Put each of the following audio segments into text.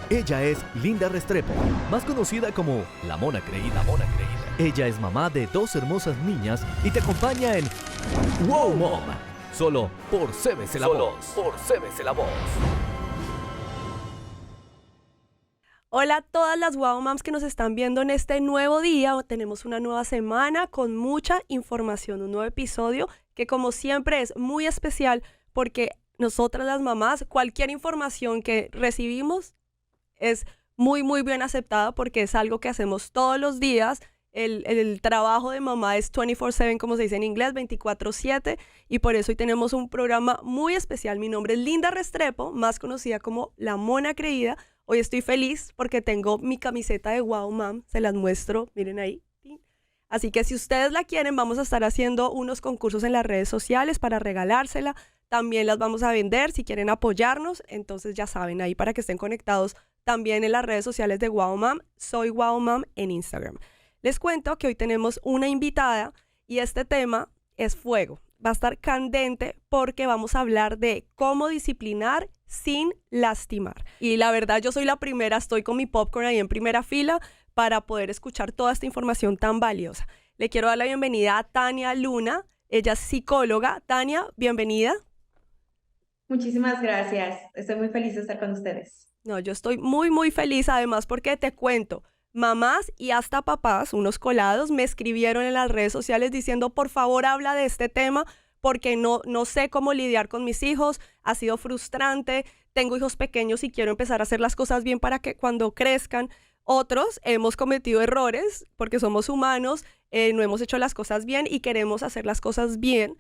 Ella es Linda Restrepo, más conocida como La Mona Creída. Ella es mamá de 2 hermosas niñas y te acompaña en Wow Mom, solo por CBC La Voz. Hola a todas las Wow Moms que nos están viendo en este nuevo día. Tenemos una nueva semana con mucha información, un nuevo episodio que como siempre es muy especial porque nosotras las mamás, cualquier información que recibimos es muy bien aceptada porque es algo que hacemos todos los días. El trabajo de mamá es 24/7, como se dice en inglés, 24/7, y por eso hoy tenemos un programa muy especial. Mi nombre es Linda Restrepo, más conocida como La Mona Creída. Hoy estoy feliz porque tengo mi camiseta de Wow Mom, se las muestro, miren ahí. Así que si ustedes la quieren, vamos a estar haciendo unos concursos en las redes sociales para regalársela. También las vamos a vender si quieren apoyarnos, entonces ya saben, ahí para que estén conectados también en las redes sociales de Wow Mom. Soy Wow Mom en Instagram. Les cuento que hoy tenemos una invitada y este tema es fuego. Va a estar candente porque vamos a hablar de cómo disciplinar sin lastimar. Y la verdad, yo soy la primera, estoy con mi popcorn ahí en primera fila para poder escuchar toda esta información tan valiosa. Le quiero dar la bienvenida a Tania Luna. Ella es psicóloga. Tania, bienvenida. Muchísimas gracias. Estoy muy feliz de estar con ustedes. No, yo estoy muy feliz además porque te cuento, mamás y hasta papás, unos colados, me escribieron en las redes sociales diciendo, por favor, habla de este tema porque no sé cómo lidiar con mis hijos, ha sido frustrante, tengo hijos pequeños y quiero empezar a hacer las cosas bien para que cuando crezcan. Otros hemos cometido errores porque somos humanos, no hemos hecho las cosas bien y queremos hacer las cosas bien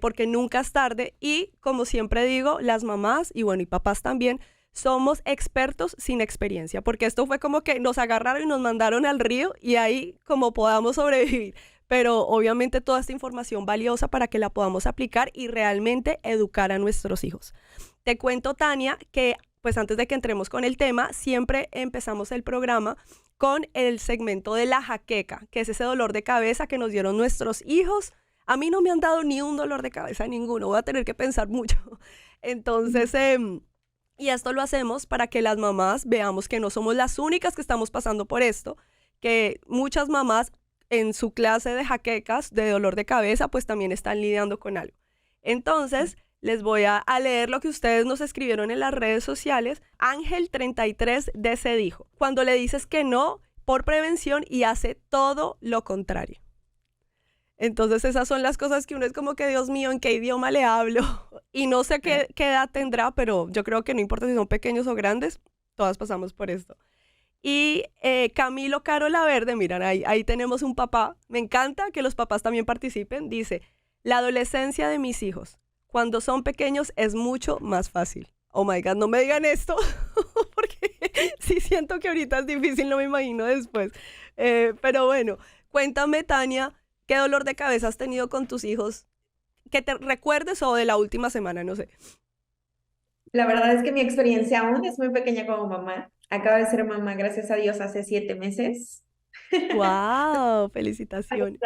porque nunca es tarde. Y como siempre digo, las mamás y bueno, y papás también, somos expertos sin experiencia, porque esto fue como que nos agarraron y nos mandaron al río y ahí como podamos sobrevivir. Pero obviamente toda esta información valiosa para que la podamos aplicar y realmente educar a nuestros hijos. Te cuento, Tania, que pues antes de que entremos con el tema, siempre empezamos el programa con el segmento de la jaqueca, que es ese dolor de cabeza que nos dieron nuestros hijos. A mí no me han dado ni un dolor de cabeza, ninguno, voy a tener que pensar mucho. Entonces, y esto lo hacemos para que las mamás veamos que no somos las únicas que estamos pasando por esto, que muchas mamás en su clase de jaquecas, de dolor de cabeza, pues también están lidiando con algo. Entonces, les voy a leer lo que ustedes nos escribieron en las redes sociales. Ángel 33 DC dijo, cuando le dices que no por prevención y hace todo lo contrario. Entonces esas son las cosas que uno es como que, Dios mío, ¿en qué idioma le hablo? Y no sé qué edad tendrá, pero yo creo que no importa si son pequeños o grandes, todas pasamos por esto. Y Camilo Caro La Verde, miran, ahí tenemos un papá. Me encanta que los papás también participen. Dice, la adolescencia de mis hijos, cuando son pequeños es mucho más fácil. Oh my God, no me digan esto, porque sí siento que ahorita es difícil, no me imagino después. Pero bueno, cuéntame, Tania, ¿qué dolor de cabeza has tenido con tus hijos? Que te recuerdes o de la última semana, no sé. La verdad es que mi experiencia aún es muy pequeña como mamá. Acabo de ser mamá, gracias a Dios, hace 7 meses. ¡Wow! Felicitaciones.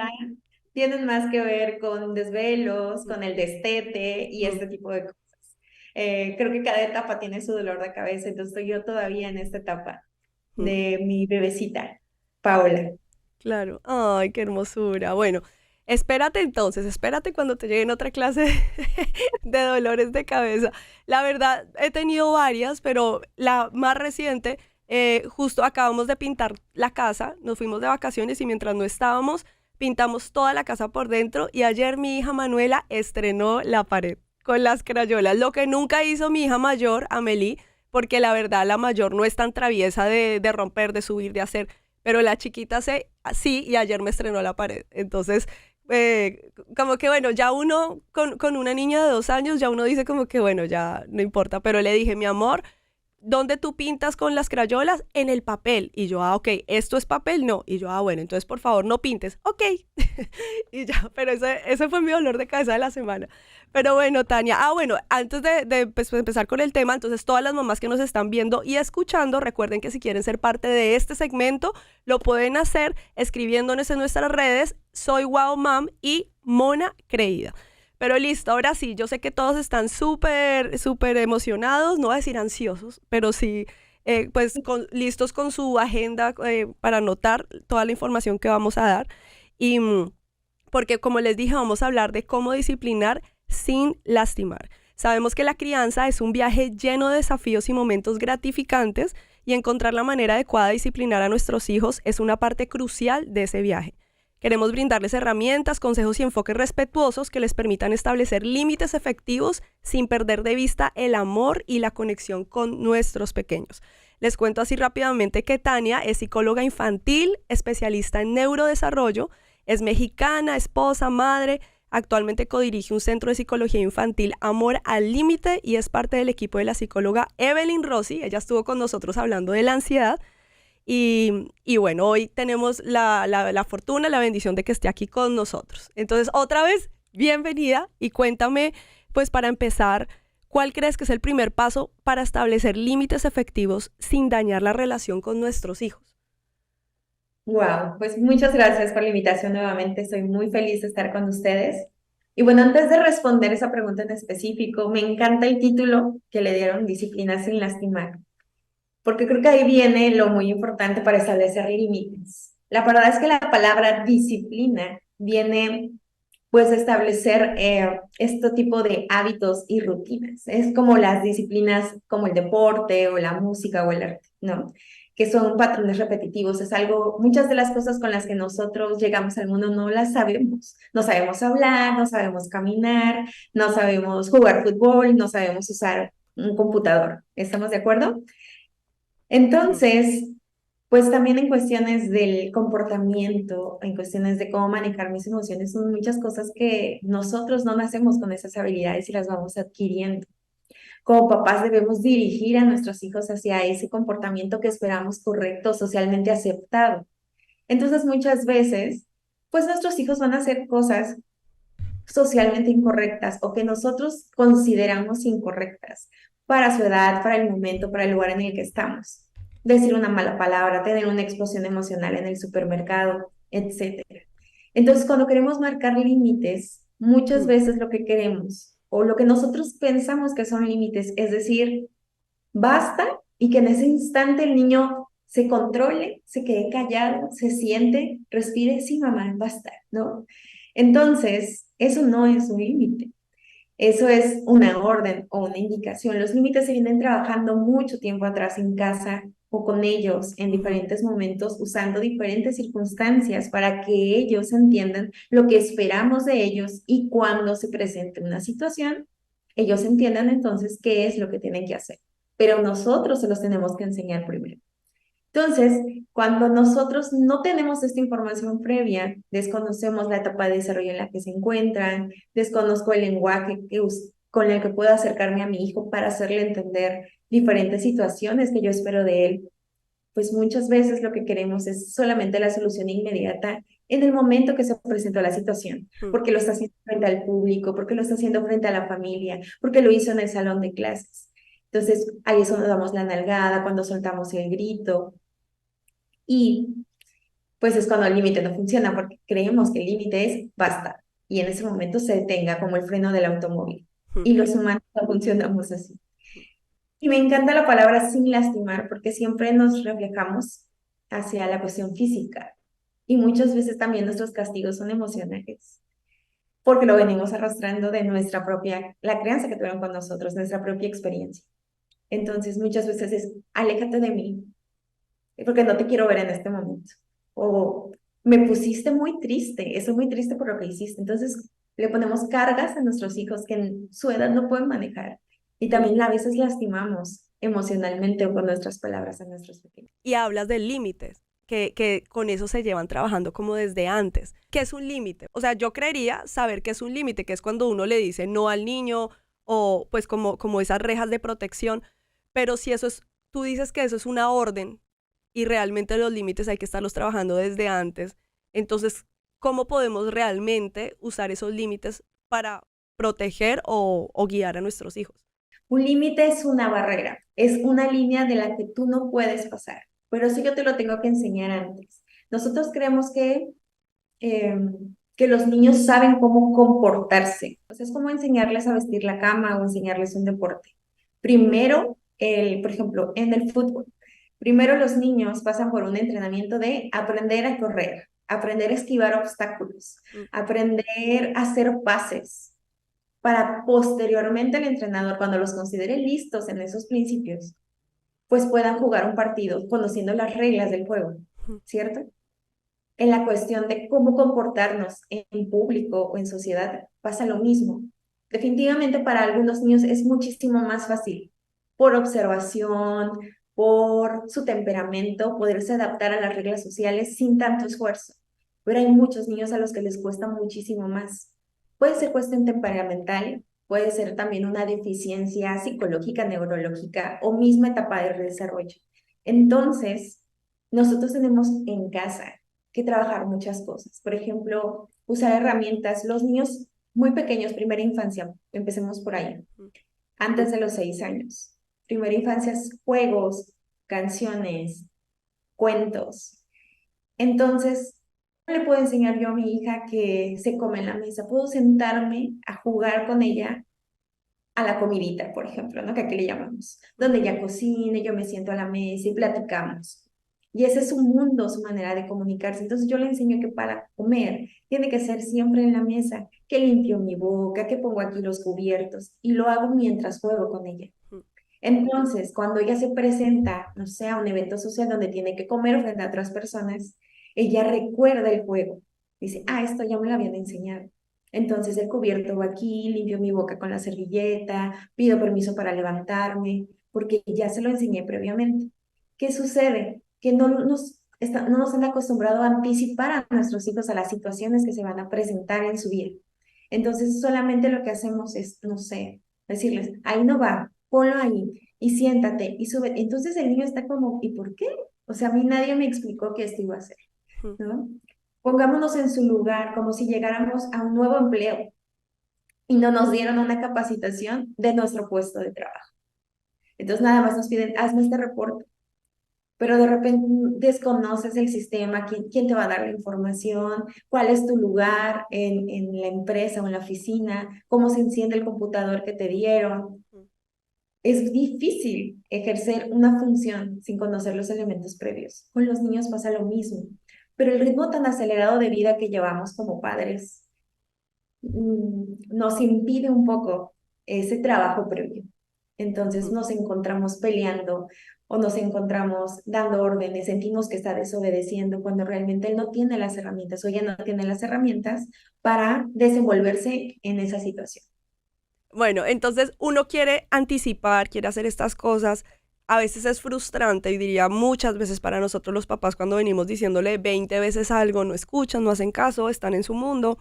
Tienen más que ver con desvelos, con el destete y este tipo de cosas. Creo que cada etapa tiene su dolor de cabeza, entonces estoy yo todavía en esta etapa de mi bebecita, Paola. Claro. Ay, qué hermosura. Bueno, espérate cuando te lleguen otra clase de dolores de cabeza. La verdad, he tenido varias, pero la más reciente, justo acabamos de pintar la casa, nos fuimos de vacaciones y mientras no estábamos, pintamos toda la casa por dentro y ayer mi hija Manuela estrenó la pared con las crayolas, lo que nunca hizo mi hija mayor, Amelie, porque la verdad la mayor no es tan traviesa de romper, de subir, de hacer, pero la chiquita sí, y ayer me estrenó la pared. Entonces, como que bueno, ya uno con una niña de 2 años, ya uno dice como que bueno, ya no importa, pero le dije, mi amor, ¿dónde tú pintas con las crayolas? En el papel. Y yo, ok, ¿esto es papel? No. Y yo, bueno, entonces por favor no pintes. Ok. Y ya, pero ese fue mi dolor de cabeza de la semana. Pero bueno, Tania, bueno, antes de pues, empezar con el tema, entonces todas las mamás que nos están viendo y escuchando, recuerden que si quieren ser parte de este segmento, lo pueden hacer escribiéndonos en nuestras redes, soy Wow Mom y Mona Creída. Pero listo, ahora sí, yo sé que todos están súper emocionados, no voy a decir ansiosos, pero sí pues listos con su agenda para anotar toda la información que vamos a dar. Y porque como les dije, vamos a hablar de cómo disciplinar sin lastimar. Sabemos que la crianza es un viaje lleno de desafíos y momentos gratificantes, y encontrar la manera adecuada de disciplinar a nuestros hijos es una parte crucial de ese viaje. Queremos brindarles herramientas, consejos y enfoques respetuosos que les permitan establecer límites efectivos sin perder de vista el amor y la conexión con nuestros pequeños. Les cuento así rápidamente que Tania es psicóloga infantil, especialista en neurodesarrollo, es mexicana, esposa, madre. Actualmente codirige un centro de psicología infantil, Amor al Límite, y es parte del equipo de la psicóloga Evelyn Rossi. Ella estuvo con nosotros hablando de la ansiedad. Y bueno, hoy tenemos la fortuna, la bendición de que esté aquí con nosotros. Entonces, otra vez, bienvenida, y cuéntame, pues para empezar, ¿cuál crees que es el primer paso para establecer límites efectivos sin dañar la relación con nuestros hijos? Wow, pues muchas gracias por la invitación nuevamente. Estoy muy feliz de estar con ustedes. Y bueno, antes de responder esa pregunta en específico, me encanta el título que le dieron, Disciplina sin lastimar, porque creo que ahí viene lo muy importante para establecer límites. La verdad es que la palabra disciplina viene pues de establecer este tipo de hábitos y rutinas. Es como las disciplinas como el deporte o la música o el arte, ¿no? Que son patrones repetitivos. Es algo, muchas de las cosas con las que nosotros llegamos al mundo no las sabemos. No sabemos hablar, no sabemos caminar, no sabemos jugar fútbol, no sabemos usar un computador. ¿Estamos de acuerdo? Entonces, pues también en cuestiones del comportamiento, en cuestiones de cómo manejar mis emociones, son muchas cosas que nosotros no nacemos con esas habilidades y las vamos adquiriendo. Como papás debemos dirigir a nuestros hijos hacia ese comportamiento que esperamos correcto, socialmente aceptado. Entonces, muchas veces, pues nuestros hijos van a hacer cosas socialmente incorrectas o que nosotros consideramos incorrectas para su edad, para el momento, para el lugar en el que estamos. Decir una mala palabra, tener una explosión emocional en el supermercado, etcétera. Entonces, cuando queremos marcar límites, muchas veces lo que queremos o lo que nosotros pensamos que son límites es decir, basta, y que en ese instante el niño se controle, se quede callado, se siente, respire, sí, mamá, basta, ¿no? Entonces, eso no es un límite. Eso es una orden o una indicación. Los límites se vienen trabajando mucho tiempo atrás en casa o con ellos en diferentes momentos, usando diferentes circunstancias para que ellos entiendan lo que esperamos de ellos, y cuando se presente una situación, ellos entiendan entonces qué es lo que tienen que hacer. Pero nosotros se los tenemos que enseñar primero. Entonces, cuando nosotros no tenemos esta información previa, desconocemos la etapa de desarrollo en la que se encuentran, desconozco el lenguaje con el que puedo acercarme a mi hijo para hacerle entender diferentes situaciones que yo espero de él, pues muchas veces lo que queremos es solamente la solución inmediata en el momento que se presentó la situación, porque lo está haciendo frente al público, porque lo está haciendo frente a la familia, porque lo hizo en el salón de clases. Entonces, ahí es cuando damos la nalgada, cuando soltamos el grito. Y pues es cuando el límite no funciona, porque creemos que el límite es basta, y en ese momento se detenga como el freno del automóvil. Y los humanos no funcionamos así. Y me encanta la palabra sin lastimar, porque siempre nos reflejamos hacia la cuestión física. Y muchas veces también nuestros castigos son emocionales, porque lo venimos arrastrando de nuestra propia, la crianza que tuvieron con nosotros, nuestra propia experiencia. Entonces muchas veces es, aléjate de mí, porque no te quiero ver en este momento. O me pusiste muy triste, estoy muy triste por lo que hiciste. Entonces le ponemos cargas a nuestros hijos que en su edad no pueden manejar. Y también a veces lastimamos emocionalmente o con nuestras palabras a nuestros pequeños. Y hablas de límites, que con eso se llevan trabajando como desde antes. ¿Qué es un límite? O sea, yo creería saber qué es un límite, que es cuando uno le dice no al niño, o pues como esas rejas de protección. Pero si eso es, tú dices que eso es una orden, y realmente los límites hay que estarlos trabajando desde antes. Entonces, ¿cómo podemos realmente usar esos límites para proteger o guiar a nuestros hijos? Un límite es una barrera, es una línea de la que tú no puedes pasar, pero sí yo te lo tengo que enseñar antes. Nosotros creemos que los niños saben cómo comportarse. Entonces, es como enseñarles a vestir la cama o enseñarles un deporte. Primero, por ejemplo, en el fútbol. Primero los niños pasan por un entrenamiento de aprender a correr, aprender a esquivar obstáculos, Mm. aprender a hacer pases, para posteriormente el entrenador, cuando los considere listos en esos principios, pues puedan jugar un partido conociendo las reglas del juego, Ujú. ¿cierto? En la cuestión de cómo comportarnos en público o en sociedad, pasa lo mismo. Definitivamente para algunos niños es muchísimo más fácil, por observación, por su temperamento, poderse adaptar a las reglas sociales sin tanto esfuerzo. Pero hay muchos niños a los que les cuesta muchísimo más. Puede ser cuestión temperamental, puede ser también una deficiencia psicológica, neurológica o misma etapa de desarrollo. Entonces, nosotros tenemos en casa que trabajar muchas cosas. Por ejemplo, usar herramientas. Los niños muy pequeños, primera infancia, empecemos por ahí, antes de los 6 años. Primera infancia es juegos, canciones, cuentos. Entonces, ¿cómo le puedo enseñar yo a mi hija que se come en la mesa? Puedo sentarme a jugar con ella a la comidita, por ejemplo, ¿no? Que aquí le llamamos, donde ella cocine, yo me siento a la mesa y platicamos. Y ese es su mundo, su manera de comunicarse. Entonces yo le enseño que para comer tiene que ser siempre en la mesa, que limpio mi boca, que pongo aquí los cubiertos y lo hago mientras juego con ella. Entonces, cuando ella se presenta, no sé, a un evento social donde tiene que comer frente a otras personas, ella recuerda el juego. Dice, ah, esto ya me lo habían enseñado. Entonces el cubierto va aquí, limpio mi boca con la servilleta, pido permiso para levantarme, porque ya se lo enseñé previamente. ¿Qué sucede? Que no nos han acostumbrado a anticipar a nuestros hijos a las situaciones que se van a presentar en su vida. Entonces solamente lo que hacemos es, no sé, decirles, ahí no va, ponlo ahí y siéntate y sube. Entonces el niño está como, ¿y por qué? O sea, a mí nadie me explicó que esto iba a hacer, ¿no? Pongámonos en su lugar como si llegáramos a un nuevo empleo y no nos dieron una capacitación de nuestro puesto de trabajo. Entonces nada más nos piden, hazme este reporte, pero de repente desconoces el sistema, quién te va a dar la información, cuál es tu lugar en la empresa o en la oficina, cómo se enciende el computador que te dieron. Es difícil ejercer una función sin conocer los elementos previos. Con los niños pasa lo mismo, pero el ritmo tan acelerado de vida que llevamos como padres nos impide un poco ese trabajo previo. Entonces nos encontramos peleando o nos encontramos dando órdenes, sentimos que está desobedeciendo cuando realmente él no tiene las herramientas o ella no tiene las herramientas para desenvolverse en esa situación. Bueno, entonces uno quiere anticipar, quiere hacer estas cosas. A veces es frustrante y diría muchas veces para nosotros los papás cuando venimos diciéndole 20 veces algo, no escuchan, no hacen caso, están en su mundo.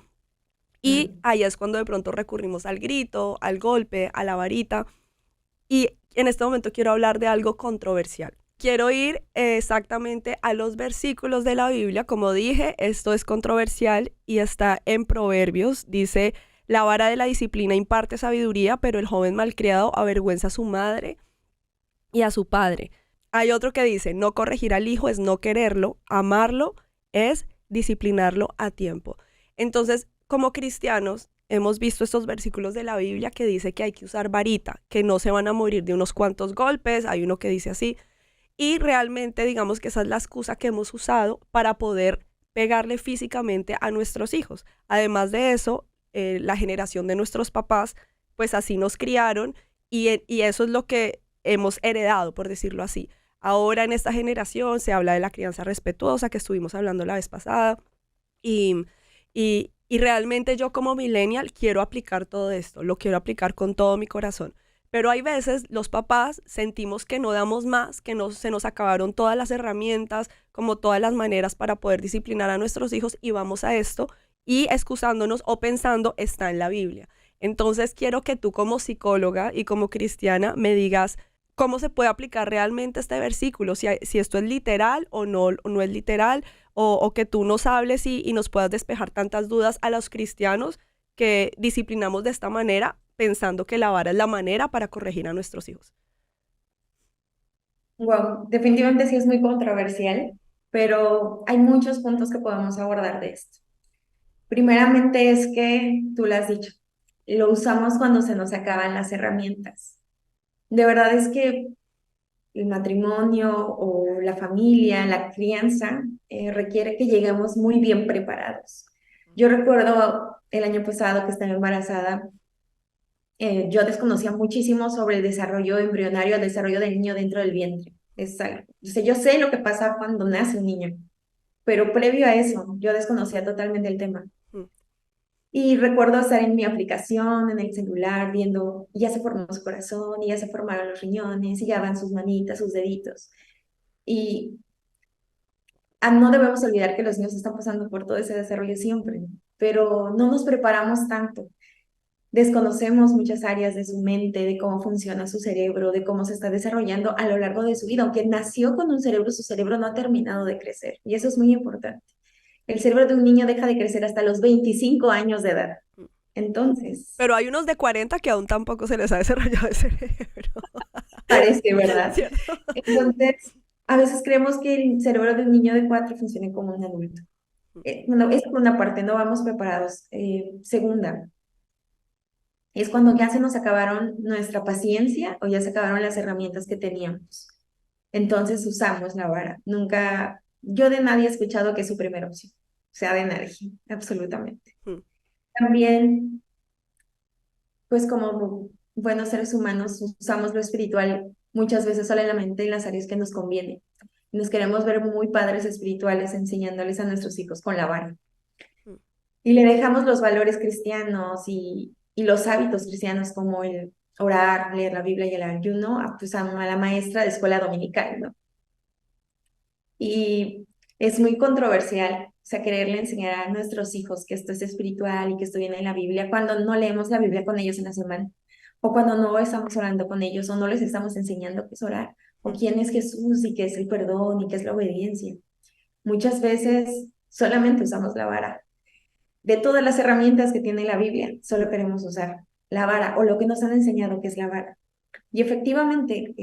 Y ahí es cuando de pronto recurrimos al grito, al golpe, a la varita. Y en este momento quiero hablar de algo controversial. Quiero ir exactamente a los versículos de la Biblia. Como dije, esto es controversial y está en Proverbios. Dice, la vara de la disciplina imparte sabiduría, pero el joven malcriado avergüenza a su madre y a su padre. Hay otro que dice, no corregir al hijo es no quererlo, amarlo es disciplinarlo a tiempo. Entonces, como cristianos, hemos visto estos versículos de la Biblia que dice que hay que usar varita, que no se van a morir de unos cuantos golpes, hay uno que dice así, y realmente digamos que esa es la excusa que hemos usado para poder pegarle físicamente a nuestros hijos. Además de eso, la generación de nuestros papás, pues así nos criaron y eso es lo que hemos heredado, por decirlo así. Ahora en esta generación se habla de la crianza respetuosa, que estuvimos hablando la vez pasada, y, y realmente yo como millennial quiero aplicar todo esto, lo quiero aplicar con todo mi corazón. Pero hay veces los papás sentimos que no damos más, que no, se nos acabaron todas las herramientas, como todas las maneras para poder disciplinar a nuestros hijos y vamos a esto y excusándonos o pensando está en la Biblia. Entonces quiero que tú como psicóloga y como cristiana me digas cómo se puede aplicar realmente este versículo, si esto es literal o no es literal, o que tú nos hables y nos puedas despejar tantas dudas a los cristianos que disciplinamos de esta manera pensando que la vara es la manera para corregir a nuestros hijos. Wow, definitivamente sí es muy controversial, pero hay muchos puntos que podemos abordar de esto. Primeramente es que, tú lo has dicho, lo usamos cuando se nos acaban las herramientas. De verdad es que el matrimonio o la familia, la crianza, requiere que lleguemos muy bien preparados. Yo recuerdo el año pasado que estaba embarazada, yo desconocía muchísimo sobre el desarrollo embrionario, el desarrollo del niño dentro del vientre. O sea, yo sé lo que pasa cuando nace un niño, pero previo a eso, yo desconocía totalmente el tema. Mm. Y recuerdo estar en mi aplicación, en el celular, viendo, y ya se formó su corazón, y ya se formaron los riñones, y ya van sus manitas, sus deditos. Y no debemos olvidar que los niños están pasando por todo ese desarrollo siempre, pero no nos preparamos tanto. Desconocemos muchas áreas de su mente, de cómo funciona su cerebro, de cómo se está desarrollando a lo largo de su vida. Aunque nació con un cerebro, su cerebro no ha terminado de crecer. Y eso es muy importante. El cerebro de un niño deja de crecer hasta los 25 años de edad. Entonces, Pero hay unos de 40 que aún tampoco se les ha desarrollado el cerebro, parece, ¿verdad? ¿cierto? Entonces, a veces creemos que el cerebro de un niño de 4 funciona como un adulto. Bueno, es por una parte, no vamos preparados. Segunda, es cuando ya se nos acabaron nuestra paciencia o ya se acabaron las herramientas que teníamos. Entonces usamos la vara. Nunca, yo de nadie he escuchado que es su primera opción. O sea, de nadie, absolutamente. Mm. También, pues como buenos seres humanos, usamos lo espiritual muchas veces solamente en las áreas que nos conviene. Nos queremos ver muy padres espirituales enseñándoles a nuestros hijos con la vara. Mm. Y le dejamos los valores cristianos y los hábitos cristianos como el orar, leer la Biblia y el ayuno pues a la maestra de escuela dominical, ¿no? Y es muy controversial, o sea, quererle enseñar a nuestros hijos que esto es espiritual y que esto viene en la Biblia cuando no leemos la Biblia con ellos en la semana, o cuando no estamos orando con ellos, o no les estamos enseñando qué es orar, o Mm. quién es Jesús y qué es el perdón y qué es la obediencia. Muchas veces solamente usamos la vara. De todas las herramientas que tiene la Biblia, solo queremos usar la vara o lo que nos han enseñado que es la vara. Y efectivamente,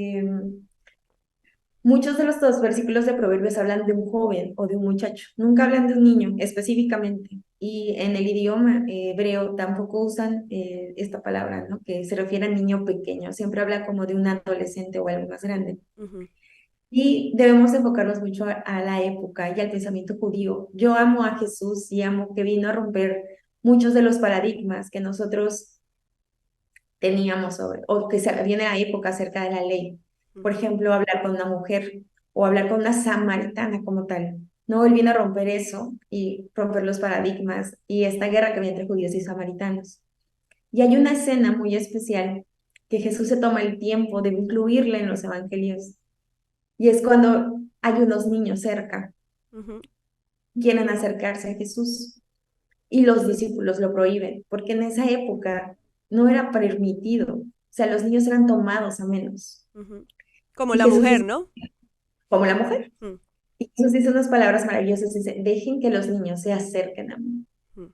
muchos de los dos versículos de Proverbios hablan de un joven o de un muchacho, nunca hablan de un niño específicamente. Y en el idioma hebreo tampoco usan esta palabra, ¿no? Que se refiere a niño pequeño, siempre habla como de un adolescente o algo más grande. Ujú. Y debemos enfocarnos mucho a la época y al pensamiento judío. Yo amo a Jesús y amo que vino a romper muchos de los paradigmas que nosotros teníamos sobre, o que se viene a la época acerca de la ley. Por ejemplo, hablar con una mujer o hablar con una samaritana como tal. No, él vino a romper eso y romper los paradigmas y esta guerra que había entre judíos y samaritanos. Y hay una escena muy especial que Jesús se toma el tiempo de incluirla en los evangelios. Y es cuando hay unos niños cerca, Ujú. quieren acercarse a Jesús y los discípulos lo prohíben, porque en esa época no era permitido. O sea, los niños eran tomados a menos. Ujú. Como Y la Jesús mujer, dice, ¿no? como la mujer. Mm. Y Jesús dice unas palabras maravillosas, dice, dejen que los niños se acerquen a mí. Mm.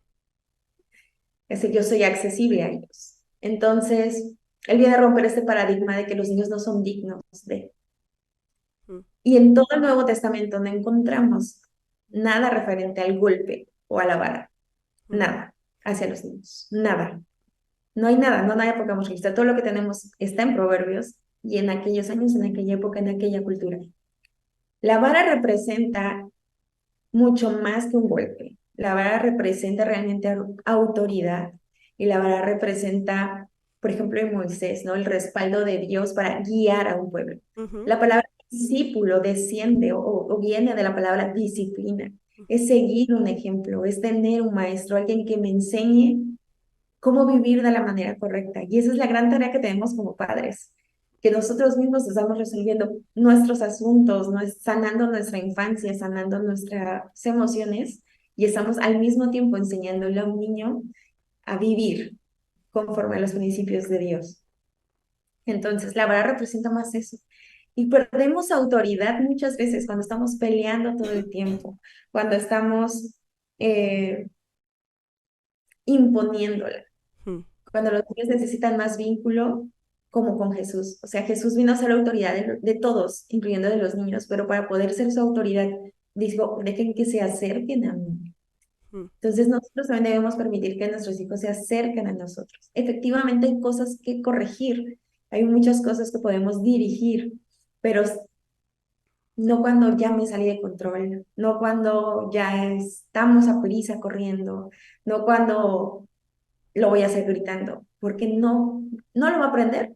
Es decir, yo soy accesible a ellos. Entonces, él viene a romper este paradigma de que los niños no son dignos de. Mm. Y en todo el Nuevo Testamento no encontramos nada referente al golpe o a la vara. Mm. Nada hacia los niños. Nada. No hay nada, no hay podemos registrar. Todo lo que tenemos está en Proverbios y en aquellos años, en aquella época, en aquella cultura. La vara representa mucho más que un golpe. La vara representa realmente autoridad y la vara representa, por ejemplo, en Moisés, ¿no? El respaldo de Dios para guiar a un pueblo. Ujú. La palabra discípulo desciende o viene de la palabra disciplina. Es seguir un ejemplo, es tener un maestro, alguien que me enseñe cómo vivir de la manera correcta. Y esa es la gran tarea que tenemos como padres, que nosotros mismos estamos resolviendo nuestros asuntos, sanando nuestra infancia, sanando nuestras emociones y estamos al mismo tiempo enseñándole a un niño a vivir conforme a los principios de Dios. Entonces, la verdad representa más eso. Y perdemos autoridad muchas veces cuando estamos peleando todo el tiempo, cuando estamos imponiéndola. Mm. Cuando los niños necesitan más vínculo, como con Jesús. O sea, Jesús vino a ser la autoridad de todos, incluyendo de los niños, pero para poder ser su autoridad, dijo, dejen que se acerquen a mí. Mm. Entonces nosotros también debemos permitir que nuestros hijos se acerquen a nosotros. Efectivamente hay cosas que corregir, hay muchas cosas que podemos dirigir, pero no cuando ya me salí de control, no cuando ya estamos a prisa corriendo, no cuando lo voy a hacer gritando, porque no lo va a aprender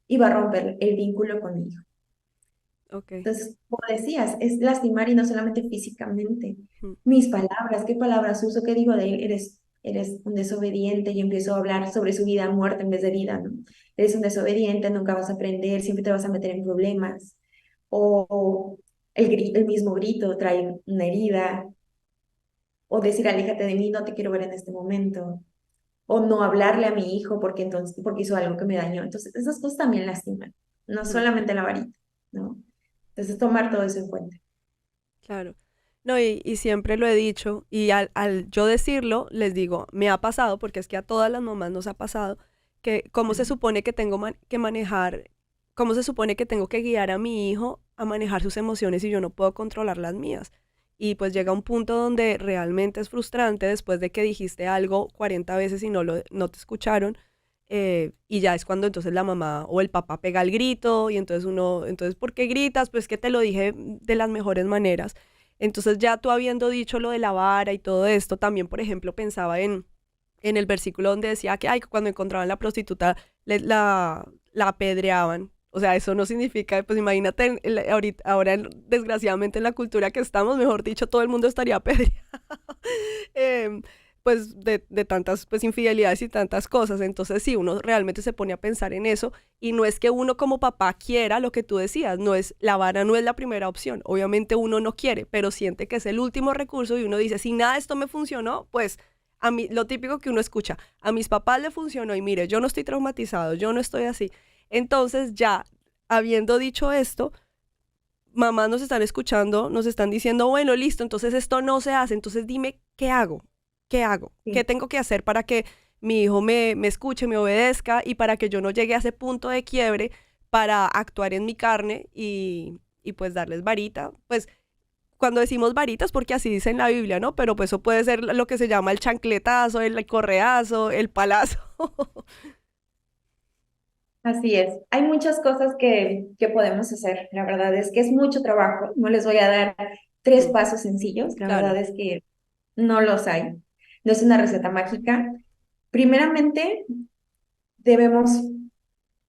y va a romper el vínculo con mi hijo. Ok. Entonces, como decías, es lastimar y no solamente físicamente. Mm. Mis palabras, qué palabras uso, qué digo de él, eres un desobediente y empiezo a hablar sobre su vida, muerte en vez de vida, ¿no? Eres un desobediente, nunca vas a aprender, siempre te vas a meter en problemas. O el mismo grito trae una herida, o decir, aléjate de mí, no te quiero ver en este momento, o no hablarle a mi hijo porque hizo algo que me dañó. Entonces, esas cosas también lastiman, no Mm. solamente la varita, ¿no? Entonces, tomar todo eso en cuenta. Claro. No, y siempre lo he dicho, y al yo decirlo, les digo, me ha pasado, porque es que a todas las mamás nos ha pasado, que cómo se supone que tengo que manejar, cómo se supone que tengo que guiar a mi hijo a manejar sus emociones y yo no puedo controlar las mías. Y pues llega un punto donde realmente es frustrante después de que dijiste algo 40 veces y no te escucharon. Y ya es cuando entonces la mamá o el papá pega el grito y entonces entonces, ¿por qué gritas? Pues que te lo dije de las mejores maneras. Entonces ya tú habiendo dicho lo de la vara y todo esto, también, por ejemplo, pensaba en el versículo donde decía que ay, que cuando encontraban la prostituta la apedreaban. O sea, eso no significa, pues imagínate, ahora desgraciadamente en la cultura que estamos, mejor dicho, todo el mundo estaría apedreado. em, pues de tantas pues infidelidades y tantas cosas. Entonces sí, uno realmente se pone a pensar en eso y no es que uno como papá quiera lo que tú decías, no es, la vara no es la primera opción. Obviamente uno no quiere, pero siente que es el último recurso y uno dice, si nada de esto me funcionó, pues a mí, lo típico que uno escucha, a mis papás le funcionó y mire, yo no estoy traumatizado, yo no estoy así. Entonces ya, habiendo dicho esto, mamás nos están escuchando, nos están diciendo, bueno, listo, entonces esto no se hace, entonces dime, ¿qué hago? ¿Qué hago? ¿Qué Sí. tengo que hacer para que mi hijo me escuche, me obedezca y para que yo no llegue a ese punto de quiebre para actuar en mi carne y pues darles varita? Pues cuando decimos varitas, porque así dice en la Biblia, ¿no? Pero pues eso puede ser lo que se llama el chancletazo, el correazo, el palazo. Así es. Hay muchas cosas que podemos hacer. La verdad es que es mucho trabajo. No les voy a dar tres Mm. pasos sencillos. La verdad Claro. es que no los hay. No es una receta mágica. Primeramente, debemos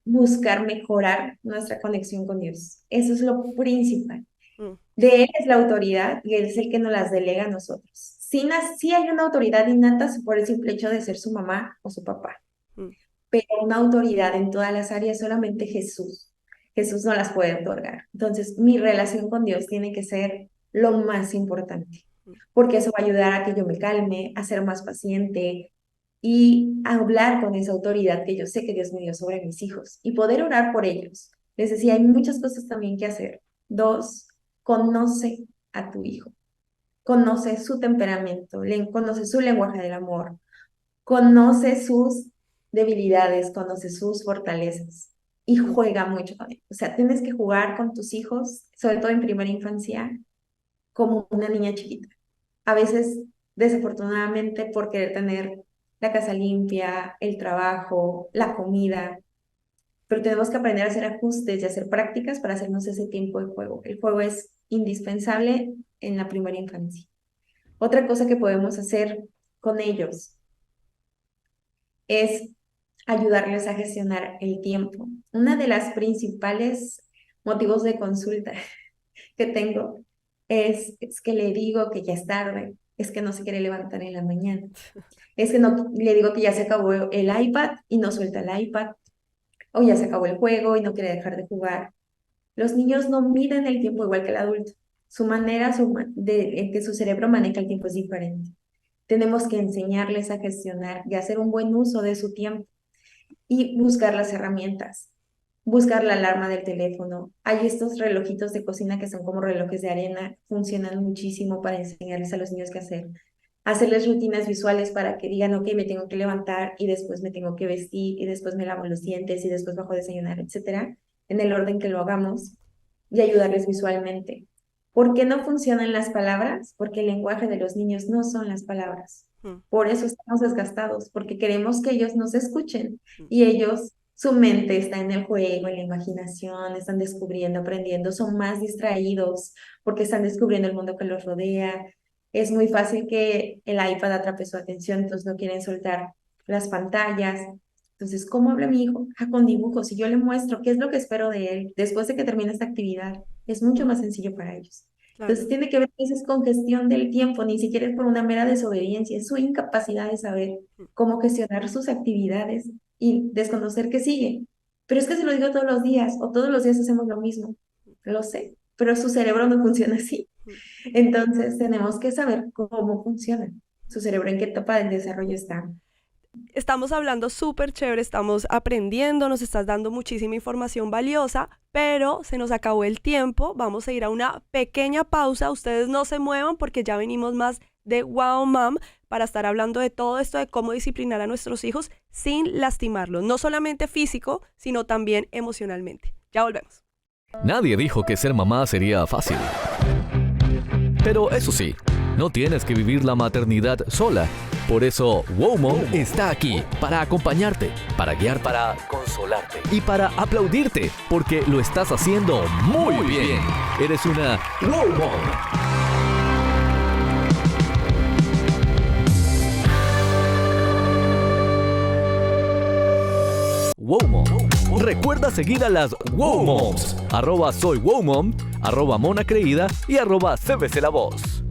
buscar mejorar nuestra conexión con Dios. Eso es lo principal. Mm. De Él es la autoridad y Él es el que nos las delega a nosotros. Sí hay una autoridad innata por el simple hecho de ser su mamá o su papá, Mm. pero una autoridad en todas las áreas solamente Jesús. Jesús no las puede otorgar. Entonces, mi relación con Dios tiene que ser lo más importante, Mm. porque eso va a ayudar a que yo me calme, a ser más paciente y a hablar con esa autoridad que yo sé que Dios me dio sobre mis hijos y poder orar por ellos. Les decía, hay muchas cosas también que hacer. Dos, conoce a tu hijo, conoce su temperamento, conoce su lenguaje del amor, conoce sus debilidades, conoce sus fortalezas y Mm. juega mucho con él. O sea, tienes que jugar con tus hijos, sobre todo en primera infancia, como una niña chiquita. A veces, desafortunadamente, por querer tener la casa limpia, el trabajo, Mm. la comida, pero tenemos que aprender a hacer ajustes y hacer prácticas para hacernos ese tiempo de juego. El juego es indispensable en la primera infancia. Otra cosa que podemos hacer con ellos es ayudarles a gestionar el tiempo. Una de las principales motivos de consulta que tengo es que le digo que ya es tarde, es que no se quiere levantar en la mañana, es que no le digo que ya se acabó el iPad y no suelta el iPad, o ya se acabó el juego y no quiere dejar de jugar. Los niños no miden el tiempo igual que el adulto. Su manera en que su cerebro maneja el tiempo es diferente. Tenemos que enseñarles a gestionar y hacer un buen uso de su tiempo y buscar las herramientas, buscar la alarma del teléfono. Hay estos relojitos de cocina que son como relojes de arena, funcionan muchísimo para enseñarles a los niños qué hacer. Hacerles rutinas visuales para que digan, ok, me tengo que levantar y después me tengo que vestir y después me lavo los dientes y después bajo a desayunar, etcétera, en el orden que lo hagamos y ayudarles visualmente. ¿Por qué no funcionan las palabras? Porque el lenguaje de los niños no son las palabras. Mm. Por eso estamos desgastados, porque queremos que ellos nos escuchen Mm. y ellos su mente está en el juego, en la imaginación, están descubriendo, aprendiendo, son más distraídos porque están descubriendo el mundo que los rodea. Es muy fácil que el iPad atrape su atención, entonces no quieren soltar las pantallas. Entonces, ¿cómo habla mi hijo? Ah, con dibujos. Si yo le muestro qué es lo que espero de él después de que termine esta actividad, es mucho más sencillo para ellos. Claro. Entonces, tiene que ver a veces con gestión del tiempo, ni siquiera es por una mera desobediencia, es su incapacidad de saber cómo gestionar sus actividades y desconocer que sigue. Pero es que se lo digo todos los días, o todos los días hacemos lo mismo. Lo sé, pero su cerebro no funciona así. Entonces, tenemos que saber cómo funciona su cerebro, en qué etapa del desarrollo está. Estamos hablando súper chévere, estamos aprendiendo, nos estás dando muchísima información valiosa, pero se nos acabó el tiempo. Vamos a ir a una pequeña pausa. Ustedes no se muevan porque ya venimos más de Wow Mom para estar hablando de todo esto, de cómo disciplinar a nuestros hijos sin lastimarlos, no solamente físico, sino también emocionalmente. Ya volvemos. Nadie dijo que ser mamá sería fácil. Pero eso sí, no tienes que vivir la maternidad sola. Por eso, Wow Mom está aquí para acompañarte, para guiar, para consolarte y para aplaudirte, porque lo estás haciendo muy bien. Eres una Wow Mom. Wow Mom. Recuerda seguir a las Wow Moms. @soywowmom, @monacreída y @cbclavoz.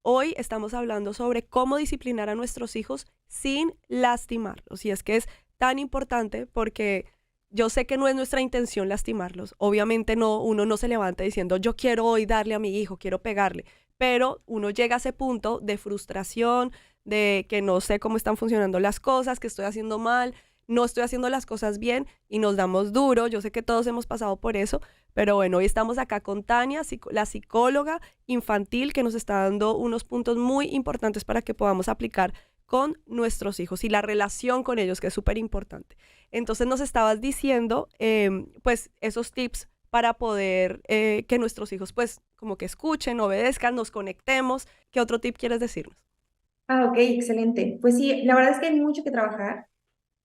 Hoy estamos hablando sobre cómo disciplinar a nuestros hijos sin lastimarlos. Y es que es tan importante porque yo sé que no es nuestra intención lastimarlos. Obviamente no, uno no se levanta diciendo yo quiero hoy darle a mi hijo, quiero pegarle. Pero uno llega a ese punto de frustración, de que no sé cómo están funcionando las cosas, que estoy haciendo mal, no estoy haciendo las cosas bien y nos damos duro. Yo sé que todos hemos pasado por eso, pero bueno, hoy estamos acá con Tania, la psicóloga infantil, que nos está dando unos puntos muy importantes para que podamos aplicar con nuestros hijos y la relación con ellos, que es súper importante. Entonces nos estabas diciendo, pues, esos tips para poder que nuestros hijos, pues, como que escuchen, obedezcan, nos conectemos. ¿Qué otro tip quieres decirnos? Ah, ok, excelente. Pues sí, la verdad es que hay mucho que trabajar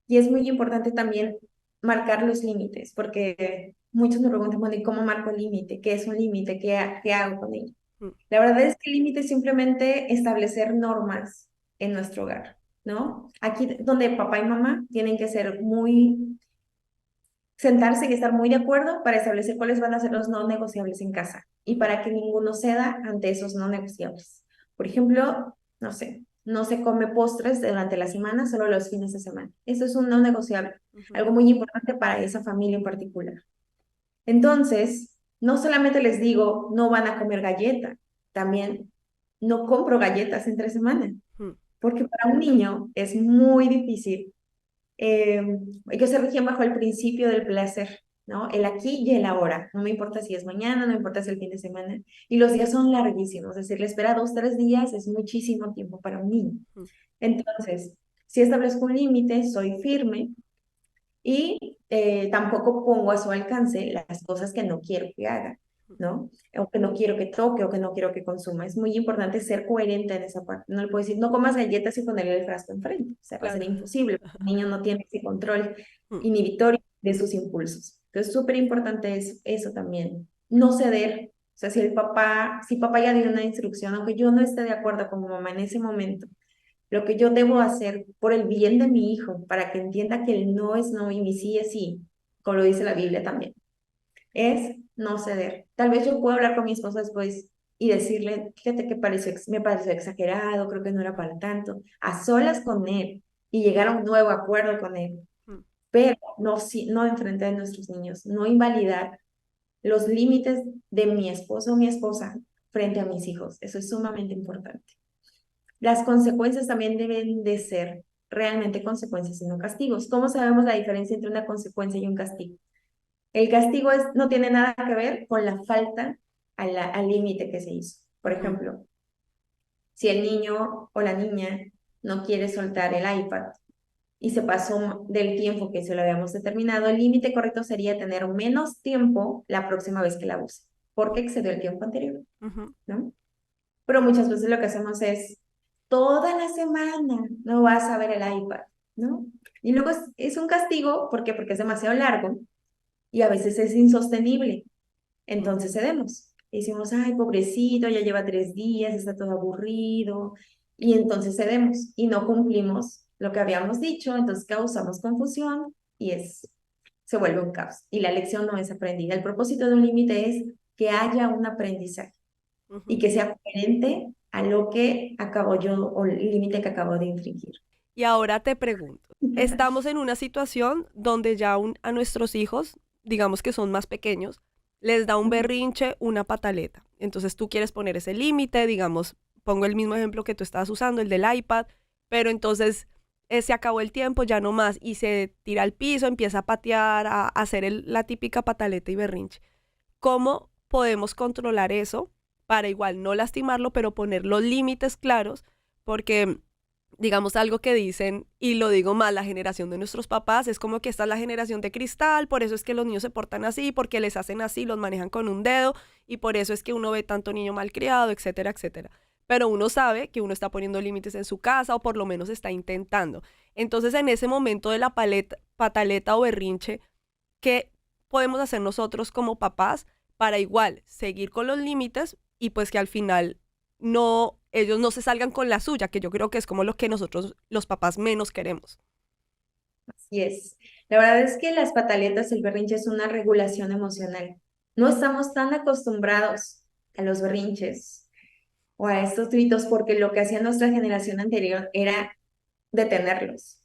y es muy importante también marcar los límites, porque muchos me preguntan, bueno, ¿y cómo marco el límite? ¿Qué es un límite? ¿Qué hago con él? Mm, La verdad es que el límite es simplemente establecer normas en nuestro hogar, ¿no? Aquí donde papá y mamá tienen que ser sentarse y estar muy de acuerdo para establecer cuáles van a ser los no negociables en casa y para que ninguno ceda ante esos no negociables. Por ejemplo, no sé, no se come postres durante la semana, solo los fines de semana. Eso es un no negociable, ujú, algo muy importante para esa familia en particular. Entonces, no solamente les digo, no van a comer galleta, también no compro galletas entre semana, mm, porque para un niño es muy difícil. Ellos se rigen bajo el principio del placer, ¿no? El aquí y el ahora. No me importa si es mañana, no me importa si es el fin de semana. Y los días son larguísimos, es decir, la espera 2, 3 días es muchísimo tiempo para un niño. mm, Entonces, si establezco un límite, soy firme y tampoco pongo a su alcance las cosas que no quiero que haga, ¿no? O que no quiero que toque o que no quiero que consuma. Es muy importante ser coherente en esa parte. No le puedo decir, no comas galletas y ponerle el frasco enfrente. O sea, va a ser claro. imposible. El niño no tiene ese control Mm, inhibitorio de sus impulsos. Entonces, súper importante es eso también. No ceder. O sea, si papá ya dio una instrucción, aunque yo no esté de acuerdo con mamá en ese momento, lo que yo debo hacer por el bien de mi hijo, para que entienda que el no es no y mi sí es sí, como lo dice la Biblia también, es no ceder. Tal vez yo puedo hablar con mi esposo después y decirle, fíjate que me pareció exagerado, creo que no era para tanto, a solas con él y llegar a un nuevo acuerdo con él, mm. pero no, no enfrente de nuestros niños, no invalidar los límites de mi esposo o mi esposa frente a mis hijos. Eso es sumamente importante. Las consecuencias también deben de ser realmente consecuencias y no castigos. ¿Cómo sabemos la diferencia entre una consecuencia y un castigo? El castigo no tiene nada que ver con la falta al límite que se hizo. Por Ujú, ejemplo, si el niño o la niña no quiere soltar el iPad y se pasó del tiempo que se lo habíamos determinado, el límite correcto sería tener menos tiempo la próxima vez que la use, porque excedió el tiempo anterior, ujú, ¿no? Pero muchas veces lo que hacemos es, toda la semana no vas a ver el iPad. ¿no? Y luego es un castigo, ¿por qué? Porque es demasiado largo y a veces es insostenible. Entonces cedemos. Y decimos, ay, pobrecito, ya lleva 3 días, está todo aburrido. Y entonces cedemos y no cumplimos lo que habíamos dicho, entonces causamos confusión y se vuelve un caos. Y la lección no es aprendida. El propósito de un límite es que haya un aprendizaje y que sea coherente a lo que acabo yo o el límite que acabo de infringir. Y ahora te pregunto, estamos en una situación donde ya a nuestros hijos, digamos que son más pequeños, les da un berrinche, una pataleta. Entonces tú quieres poner ese límite, digamos, pongo el mismo ejemplo que tú estabas usando, el del iPad, pero entonces se acabó el tiempo, ya no más, y se tira al piso, empieza a patear, a hacer la típica pataleta y berrinche. ¿Cómo podemos controlar eso para igual no lastimarlo, pero poner los límites claros? Porque digamos algo que dicen, y lo digo mal, la generación de nuestros papás, es como que esta es la generación de cristal, por eso es que los niños se portan así, porque les hacen así, los manejan con un dedo, y por eso es que uno ve tanto niño malcriado, etcétera, etcétera. Pero uno sabe que uno está poniendo límites en su casa, o por lo menos está intentando. Entonces, en ese momento de la pataleta o berrinche, ¿qué podemos hacer nosotros como papás para igual seguir con los límites y pues que al final ellos no se salgan con la suya, que yo creo que es como lo que nosotros los papás menos queremos? Así es. La verdad es que las pataletas, el berrinche es una regulación emocional. No estamos tan acostumbrados a los berrinches o a estos gritos porque lo que hacía nuestra generación anterior era detenerlos,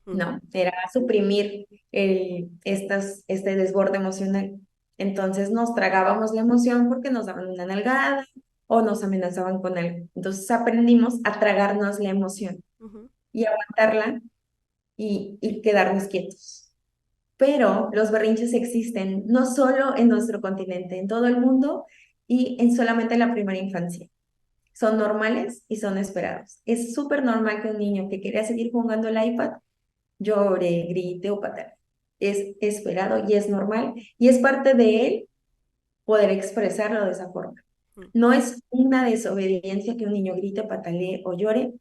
¿no? Era suprimir este desborde emocional. Entonces nos tragábamos la emoción porque nos daban una nalgada o nos amenazaban con algo. Entonces aprendimos a tragarnos la emoción Ujú. y aguantarla y quedarnos quietos. Pero los berrinches existen no solo en nuestro continente, en todo el mundo y en solamente la primera infancia. Son normales y son esperados. Es súper normal que un niño que quería seguir jugando el iPad llore, grite o patale. Es esperado y es normal y es parte de él poder expresarlo de esa forma. Mm. No es una desobediencia que un niño grite, patalee o llore,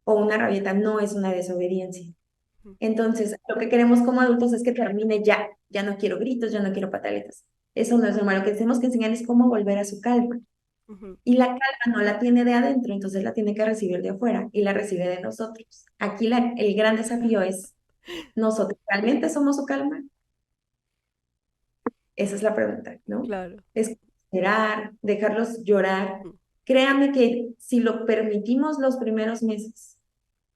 o una rabieta no es una desobediencia. Mm. Entonces, lo que queremos como adultos es que termine ya. Ya no quiero gritos, ya no quiero pataletas. Eso no es normal. Lo que tenemos que enseñar es cómo volver a su calma. Ujú. Y la calma no la tiene de adentro, entonces la tiene que recibir de afuera y la recibe de nosotros. Aquí el gran desafío es, ¿nosotros realmente somos su calma? Esa es la pregunta, ¿no? Claro. Es esperar, dejarlos llorar. Mm. Créanme que si lo permitimos los primeros meses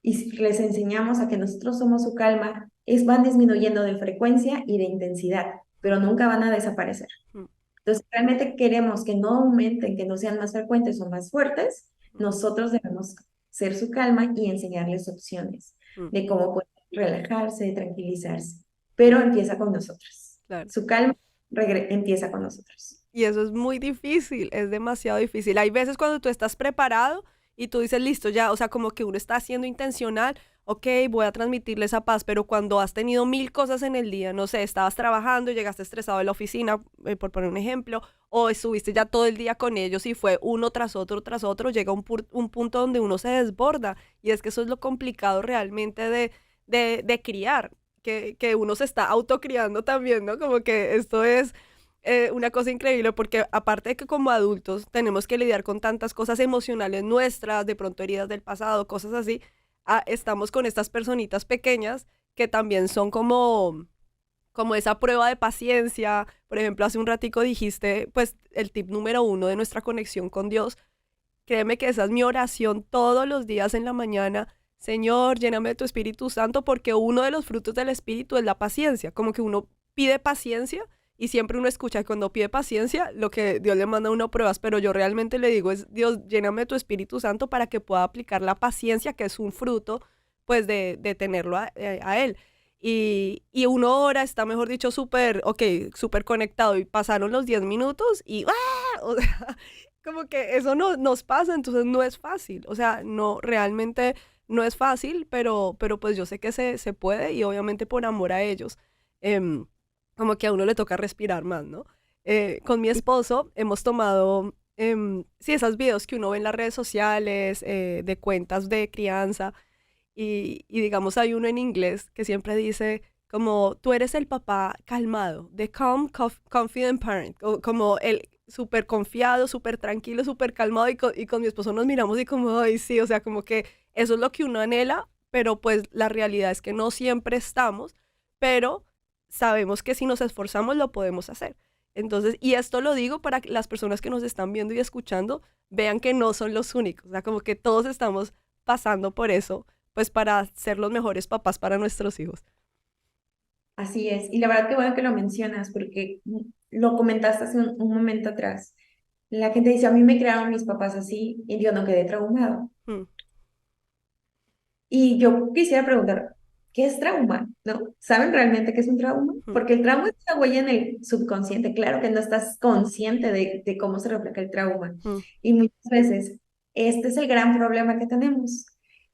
y si les enseñamos a que nosotros somos su calma, van disminuyendo de frecuencia y de intensidad, pero nunca van a desaparecer. Mm. Entonces, realmente queremos que no aumenten, que no sean más frecuentes o más fuertes, Mm. nosotros debemos ser su calma y enseñarles opciones Mm. de cómo pueden relajarse, de tranquilizarse. Mm. Pero empieza con nosotros. Claro. Su calma empieza con nosotros. Y eso es muy difícil, es demasiado difícil. Hay veces cuando tú estás preparado y tú dices, listo, ya, o sea, como que uno está siendo intencional, ok, voy a transmitirle esa paz, pero cuando has tenido 1000 cosas en el día, no sé, estabas trabajando, llegaste estresado de la oficina, por poner un ejemplo, o estuviste ya todo el día con ellos y fue uno tras otro, llega un punto donde uno se desborda. Y es que eso es lo complicado realmente de criar, que uno se está autocriando también, ¿no? Como que esto es una cosa increíble porque aparte de que como adultos tenemos que lidiar con tantas cosas emocionales nuestras, de pronto heridas del pasado, cosas así, estamos con estas personitas pequeñas que también son como esa prueba de paciencia. Por ejemplo, hace un ratico dijiste, pues, el tip número 1 de nuestra conexión con Dios. Créeme que esa es mi oración todos los días en la mañana. Señor, lléname de tu Espíritu Santo, porque uno de los frutos del Espíritu es la paciencia. Como que uno pide paciencia y siempre uno escucha que cuando pide paciencia, lo que Dios le manda a uno pruebas, pero yo realmente le digo es, Dios, lléname de tu Espíritu Santo para que pueda aplicar la paciencia, que es un fruto, pues, de tenerlo a Él. Y uno ahora está, mejor dicho, súper conectado y pasaron los 10 minutos y ¡ah! O sea, como que eso no nos pasa, entonces no es fácil. O sea, no, realmente no es fácil, pero pues yo sé que se puede y obviamente por amor a ellos. Como que a uno le toca respirar más, ¿no? Con mi esposo hemos tomado, sí, esos videos que uno ve en las redes sociales, de cuentas de crianza, y digamos hay uno en inglés que siempre dice como tú eres el papá calmado, the calm, confident parent, como el súper confiado, súper tranquilo, súper calmado y con mi esposo nos miramos y como, ay, sí, o sea, como que eso es lo que uno anhela, pero pues la realidad es que no siempre estamos, pero sabemos que si nos esforzamos lo podemos hacer. Entonces, y esto lo digo para que las personas que nos están viendo y escuchando vean que no son los únicos, o sea, como que todos estamos pasando por eso, pues para ser los mejores papás para nuestros hijos. Así es. Y la verdad que bueno que lo mencionas porque lo comentaste hace un momento atrás. La gente dice, a mí me crearon mis papás así y yo no quedé traumado. Mm, Y yo quisiera preguntar, ¿qué es trauma? ¿No? ¿Saben realmente qué es un trauma? mm, Porque el trauma es una huella en el subconsciente. Claro que no estás consciente de cómo se refleja el trauma. mm, Y muchas veces este es el gran problema que tenemos,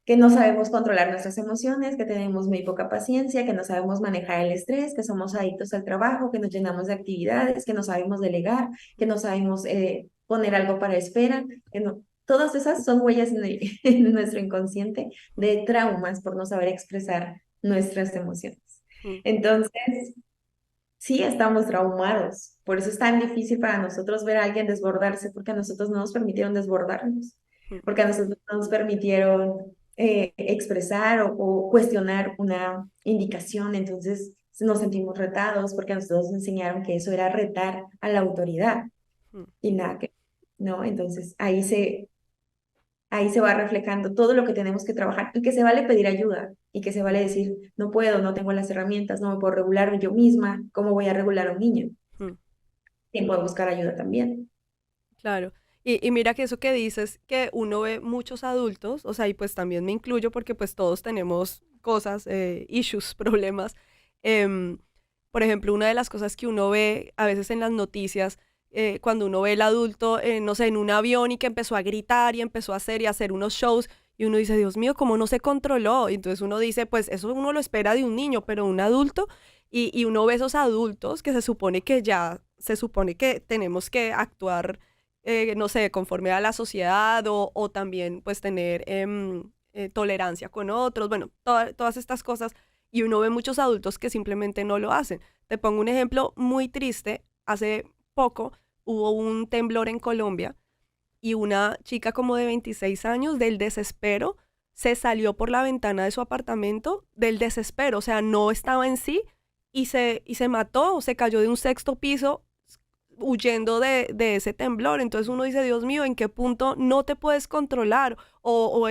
que no sabemos controlar nuestras emociones, que tenemos muy poca paciencia, que no sabemos manejar el estrés, que somos adictos al trabajo, que nos llenamos de actividades, que no sabemos delegar, que no sabemos poner algo para espera, que no. Todas esas son huellas en nuestro inconsciente de traumas por no saber expresar nuestras emociones. mm, Entonces, sí estamos traumados. Por eso es tan difícil para nosotros ver a alguien desbordarse, porque a nosotros no nos permitieron desbordarnos, mm, porque a nosotros no nos permitieron expresar o cuestionar una indicación. Entonces nos sentimos retados porque a nosotros nos enseñaron que eso era retar a la autoridad mm, y nada que, ¿no? Entonces ahí se va reflejando todo lo que tenemos que trabajar y que se vale pedir ayuda y que se vale decir, no puedo, no tengo las herramientas, no me puedo regular yo misma, ¿cómo voy a regular a un niño? mm. Tiempo de buscar ayuda también. Claro. Y mira que eso que dices, que uno ve muchos adultos, o sea, y pues también me incluyo porque pues todos tenemos cosas, issues, problemas. Em, por ejemplo, una de las cosas que uno ve a veces en las noticias, cuando uno ve el adulto, no sé, en un avión y que empezó a gritar y empezó a hacer y a hacer unos shows, y uno dice, Dios mío, ¿cómo no se controló? Y entonces uno dice, pues eso uno lo espera de un niño, pero un adulto, y uno ve esos adultos que se supone que ya, se supone que tenemos que actuar no sé, conforme a la sociedad o también pues tener tolerancia con otros, bueno, todas estas cosas y uno ve muchos adultos que simplemente no lo hacen. Te pongo un ejemplo muy triste, hace poco hubo un temblor en Colombia y una chica como de 26 años del desespero se salió por la ventana de su apartamento del desespero, o sea, no estaba en sí y se mató, se cayó de un sexto piso huyendo de ese temblor. Entonces uno dice, Dios mío, ¿en qué punto no te puedes controlar? O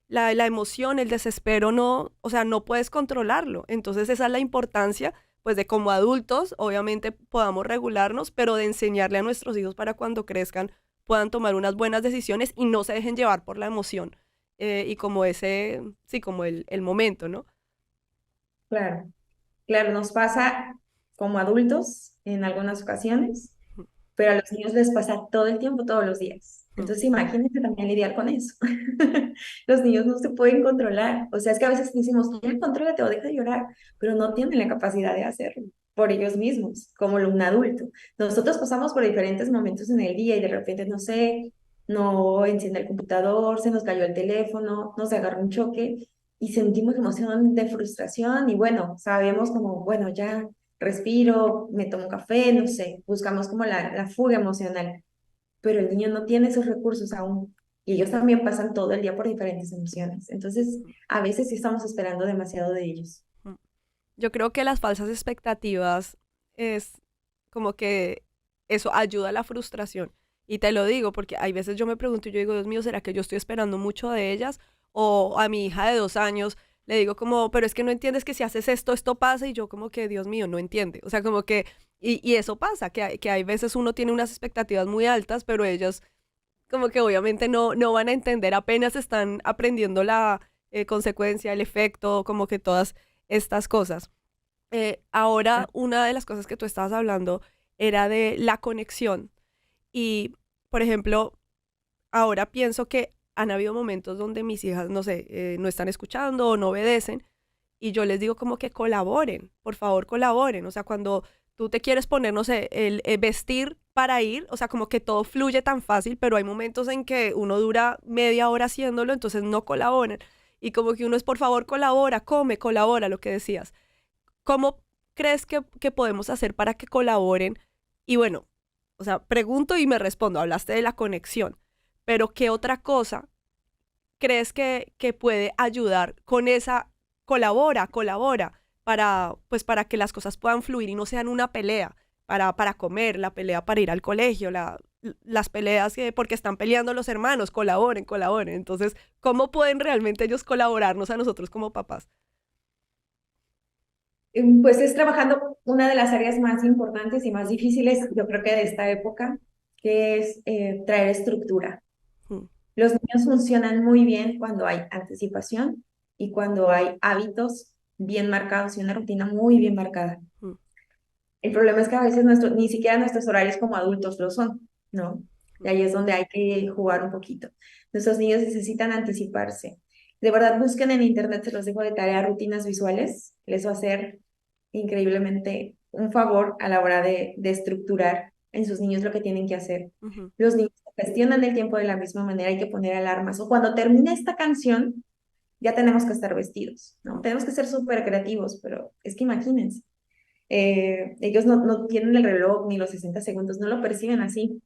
la emoción, el desespero, no, o sea, no puedes controlarlo. Entonces esa es la importancia, pues de como adultos, obviamente podamos regularnos, pero de enseñarle a nuestros hijos para cuando crezcan puedan tomar unas buenas decisiones y no se dejen llevar por la emoción. Y como ese, sí, como el momento, ¿no? Claro, claro, nos pasa como adultos en algunas ocasiones, pero a los niños les pasa todo el tiempo, todos los días. Mm, Entonces imagínense también lidiar con eso. Los niños no se pueden controlar. O sea, es que a veces decimos, ya contrólate o deja de llorar, pero no tienen la capacidad de hacerlo por ellos mismos, como un adulto. Nosotros pasamos por diferentes momentos en el día y de repente, no sé, no enciende el computador, se nos cayó el teléfono, nos agarró un choque y sentimos emoción de frustración y bueno, sabemos como, bueno, ya respiro, me tomo café, no sé, buscamos como la fuga emocional, pero el niño no tiene esos recursos aún y ellos también pasan todo el día por diferentes emociones. Entonces, a veces sí estamos esperando demasiado de ellos. mm. Yo creo que las falsas expectativas es como que eso ayuda a la frustración. Y te lo digo porque hay veces yo me pregunto y yo digo, Dios mío, ¿será que yo estoy esperando mucho de ellas? O a mi hija de 2 años le digo como, pero es que no entiendes que si haces esto, esto pasa. Y yo como que, Dios mío, no entiende. O sea, como que, y eso pasa, que hay veces uno tiene unas expectativas muy altas, pero ellas como que obviamente no van a entender, apenas están aprendiendo la consecuencia, el efecto, como que todas estas cosas. Ahora, una de las cosas que tú estabas hablando era de la conexión. Y, por ejemplo, ahora pienso que han habido momentos donde mis hijas, no sé, no están escuchando o no obedecen, y yo les digo como que colaboren, por favor colaboren. O sea, cuando tú te quieres poner, no sé, el vestir para ir, o sea, como que todo fluye tan fácil, pero hay momentos en que uno dura media hora haciéndolo, entonces no colaboran. y como que uno es, por favor, colabora, come, colabora, lo que decías. ¿Cómo crees que podemos hacer para que colaboren? Y bueno, o sea, pregunto y me respondo, hablaste de la conexión, pero ¿qué otra cosa crees que puede ayudar con esa colabora, para, pues, para que las cosas puedan fluir y no sean una pelea para comer, la pelea para ir al colegio, las peleas porque están peleando los hermanos, colaboren. Entonces, ¿cómo pueden realmente ellos colaborarnos a nosotros como papás? Pues es trabajando una de las áreas más importantes y más difíciles, yo creo que de esta época, que es traer estructura. Mm, Los niños funcionan muy bien cuando hay anticipación y cuando hay hábitos bien marcados y una rutina muy bien marcada. mm, El problema es que a veces ni siquiera nuestros horarios como adultos lo son, ¿no? Y mm, ahí es donde hay que jugar un poquito. Nuestros niños necesitan anticiparse. De verdad, busquen en internet, se los dejo de tarea, rutinas visuales. Les va a hacer increíblemente un favor a la hora de estructurar en sus niños lo que tienen que hacer. ujú, Los niños gestionan el tiempo de la misma manera, hay que poner alarmas. O cuando termine esta canción, ya tenemos que estar vestidos, ¿no? mm, Tenemos que ser súper creativos, pero es que imagínense. Ellos no tienen el reloj ni los 60 segundos, no lo perciben así.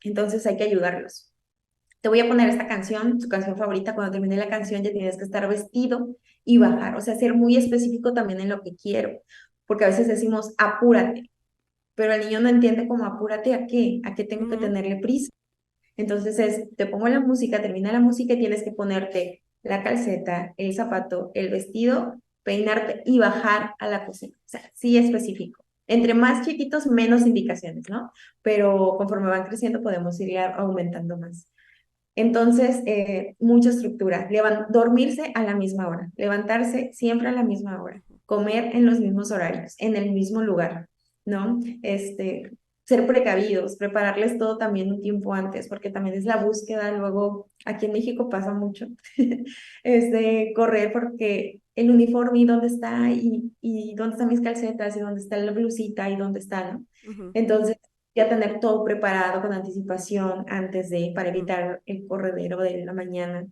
Entonces hay que ayudarlos. Te voy a poner esta canción, tu canción favorita. Cuando termine la canción ya tienes que estar vestido y bajar. O sea, ser muy específico también en lo que quiero. Porque a veces decimos, apúrate. Pero el niño no entiende cómo apúrate a qué. A qué tengo que ujú, tenerle prisa. Entonces te pongo la música, termina la música y tienes que ponerte la calceta, el zapato, el vestido, peinarte y bajar a la cocina. O sea, sí específico. Entre más chiquitos, menos indicaciones, ¿no? Pero conforme van creciendo podemos ir aumentando más. Entonces, mucha estructura. Dormirse a la misma hora, levantarse siempre a la misma hora, ujú, comer en los mismos horarios, en el mismo lugar, ¿no? Ser precavidos, prepararles todo también un tiempo antes, porque también es la búsqueda. Luego, aquí en México pasa mucho, es de correr porque el uniforme y dónde está, y dónde están mis calcetas, y dónde está la blusita, y dónde está, ¿no? ujú, Entonces, ya tener todo preparado con anticipación para mm, evitar el corredero de la mañana.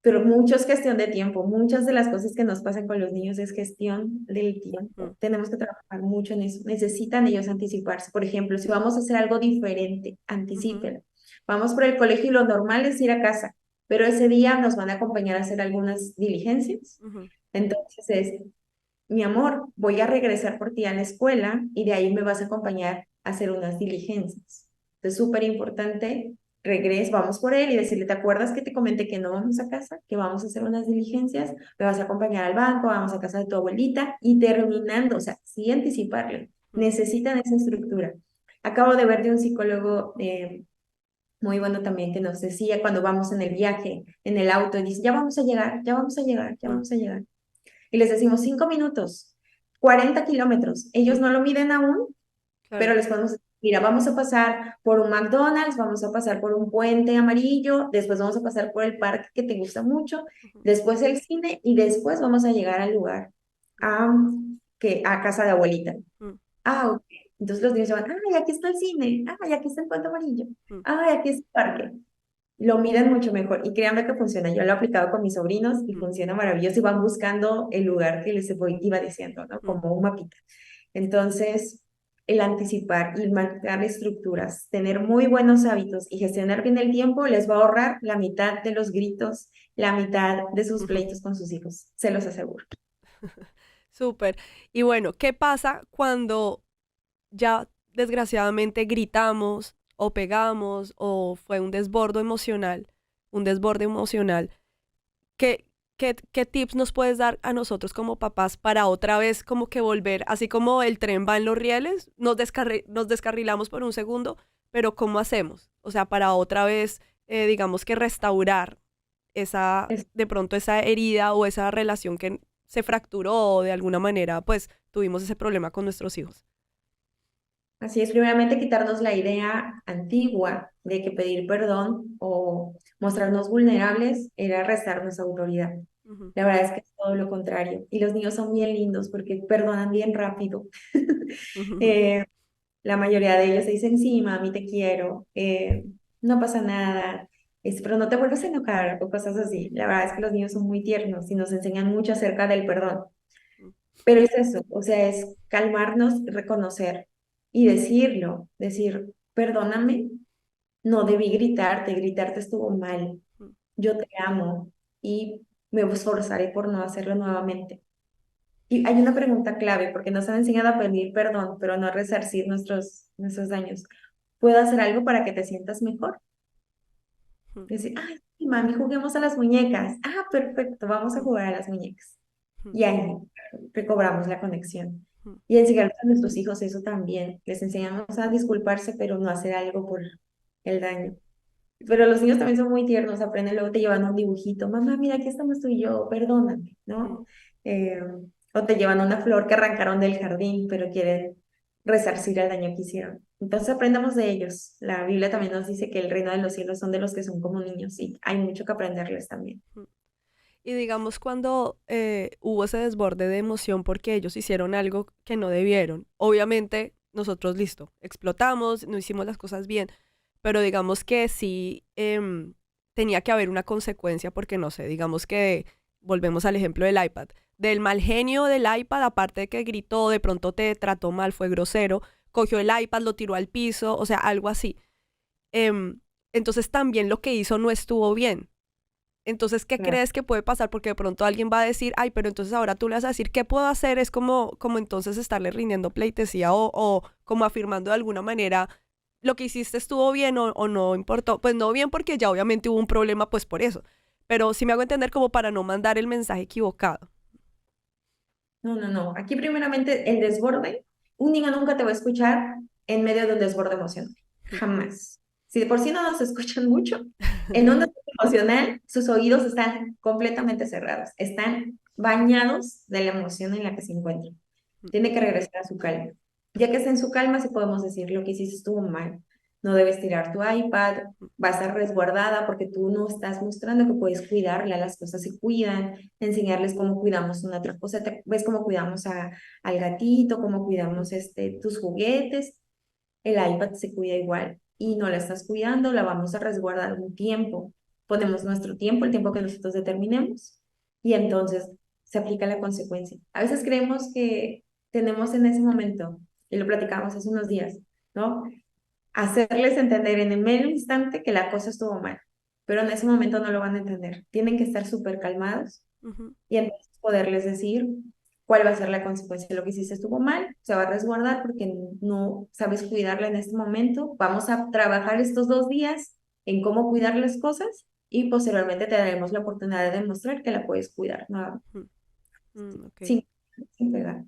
Pero mucho es gestión de tiempo. Muchas de las cosas que nos pasan con los niños es gestión del mm, tiempo. Tenemos que trabajar mucho en eso. Necesitan ellos anticiparse. Por ejemplo, si vamos a hacer algo diferente, ujú, anticípenlo. Vamos por el colegio y lo normal es ir a casa, pero ese día nos van a acompañar a hacer algunas diligencias. ujú, Entonces mi amor, voy a regresar por ti a la escuela y de ahí me vas a acompañar a hacer unas diligencias. Es súper importante, vamos por él y decirle, ¿te acuerdas que te comenté que no vamos a casa, que vamos a hacer unas diligencias? Me vas a acompañar al banco, vamos a casa de tu abuelita y terminando, o sea, sí anticiparle. mm, Necesitan esa estructura. Acabo de ver de un psicólogo muy bueno también que nos decía cuando vamos en el viaje, en el auto, y dice, ya vamos a llegar, ya vamos a llegar, ya mm, vamos a llegar y les decimos 5 minutos, 40 kilómetros. Ellos mm, no lo miden aún, pero claro. les podemos decir, mira, vamos a pasar por un McDonald's, vamos a pasar por un puente amarillo, después vamos a pasar por el parque que te gusta mucho, Ujú, después el cine y después vamos a llegar al lugar, a, a casa de abuelita. mm, Ah, ok. Entonces los niños se van, ay, aquí está el cine, ay, aquí está el puente amarillo, mm, ay, aquí está el parque. Lo miden mucho mejor y créanme que funciona. Yo lo he aplicado con mis sobrinos y mm, funciona maravilloso y van buscando el lugar que iba diciendo, ¿no? mm. Como un mapita. Entonces, el anticipar y marcar estructuras, tener muy buenos hábitos y gestionar bien el tiempo les va a ahorrar la mitad de los gritos, la mitad de sus pleitos con sus hijos, se los aseguro. Súper. Y bueno, ¿qué pasa cuando ya desgraciadamente gritamos o pegamos o fue un desborde emocional? ¿Qué tips nos puedes dar a nosotros como papás para otra vez como que volver, así como el tren va en los rieles, nos descarrilamos por un segundo, pero ¿cómo hacemos? O sea, para otra vez, digamos que restaurar de pronto esa herida o esa relación que se fracturó o de alguna manera, pues tuvimos ese problema con nuestros hijos. Así es, primeramente quitarnos la idea antigua de que pedir perdón o mostrarnos vulnerables era restarnos autoridad. Ujú, La verdad es que es todo lo contrario. Y los niños son bien lindos porque perdonan bien rápido. ujú, Eh, la mayoría de ellos te dicen, sí, mami, te quiero, no pasa nada. pero no te vuelvas a enojar o cosas así. La verdad es que los niños son muy tiernos y nos enseñan mucho acerca del perdón. Pero es eso, o sea, es calmarnos, reconocer y decirlo, decir, perdóname, no debí gritarte estuvo mal, yo te amo y me esforzaré por no hacerlo nuevamente. Y hay una pregunta clave, porque nos han enseñado a pedir perdón, pero no a resarcir nuestros daños. ¿Puedo hacer algo para que te sientas mejor? Decir, ay, sí, mami, juguemos a las muñecas. Ah, perfecto, vamos a jugar a las muñecas. Y ahí recobramos la conexión. Y enseñar a nuestros hijos eso también. Les enseñamos a disculparse, pero no hacer algo por el daño. Pero los niños también son muy tiernos, aprenden, luego te llevan un dibujito, mamá, mira, aquí estamos tú y yo, perdóname, ¿no? Eh, o te llevan una flor que arrancaron del jardín, pero quieren resarcir el daño que hicieron. Entonces aprendamos de ellos. La Biblia también nos dice que el reino de los cielos son de los que son como niños y hay mucho que aprenderles también. Y digamos cuando hubo ese desborde de emoción porque ellos hicieron algo que no debieron, obviamente nosotros listo, explotamos, no hicimos las cosas bien, pero digamos que sí tenía que haber una consecuencia porque no sé, digamos que volvemos al ejemplo del iPad, del mal genio del iPad, aparte de que gritó, de pronto te trató mal, fue grosero, cogió el iPad, lo tiró al piso, o sea, algo así. Entonces también lo que hizo no estuvo bien. Entonces, ¿qué Claro. crees que puede pasar? Porque de pronto alguien va a decir, ay, pero entonces ahora tú le vas a decir, ¿qué puedo hacer? Es como entonces estarle rindiendo pleitesía o como afirmando de alguna manera, lo que hiciste estuvo bien o no importó. Pues no bien porque ya obviamente hubo un problema, pues por eso. Pero sí me hago entender como para no mandar el mensaje equivocado. No, no, no. Aquí primeramente el desborde. Un niño nunca te va a escuchar en medio de un desborde emocional. Jamás. Si de por sí no nos escuchan mucho, en un desborde emocional, sus oídos están completamente cerrados. Están bañados de la emoción en la que se encuentran. Tiene que regresar a su calma. Ya que está en su calma, sí podemos decir lo que hiciste estuvo mal. No debes tirar tu iPad, va a estar resguardada porque tú no estás mostrando que puedes cuidarla, las cosas se cuidan, enseñarles cómo cuidamos una otra cosa, ves cómo cuidamos al gatito, cómo cuidamos tus juguetes, el iPad se cuida igual y no la estás cuidando, la vamos a resguardar un tiempo, ponemos nuestro tiempo, el tiempo que nosotros determinemos y entonces se aplica la consecuencia. A veces creemos que tenemos en ese momento, y lo platicamos hace unos días, ¿no? Hacerles entender en el mero instante que la cosa estuvo mal, pero en ese momento no lo van a entender. Tienen que estar súper calmados Ujú, y entonces poderles decir cuál va a ser la consecuencia de lo que hiciste estuvo mal, se va a resguardar porque no sabes cuidarla en este momento. Vamos a trabajar estos 2 días en cómo cuidar las cosas y posteriormente te daremos la oportunidad de demostrar que la puedes cuidar, ¿no? ujú, ok, sin, sin pegar,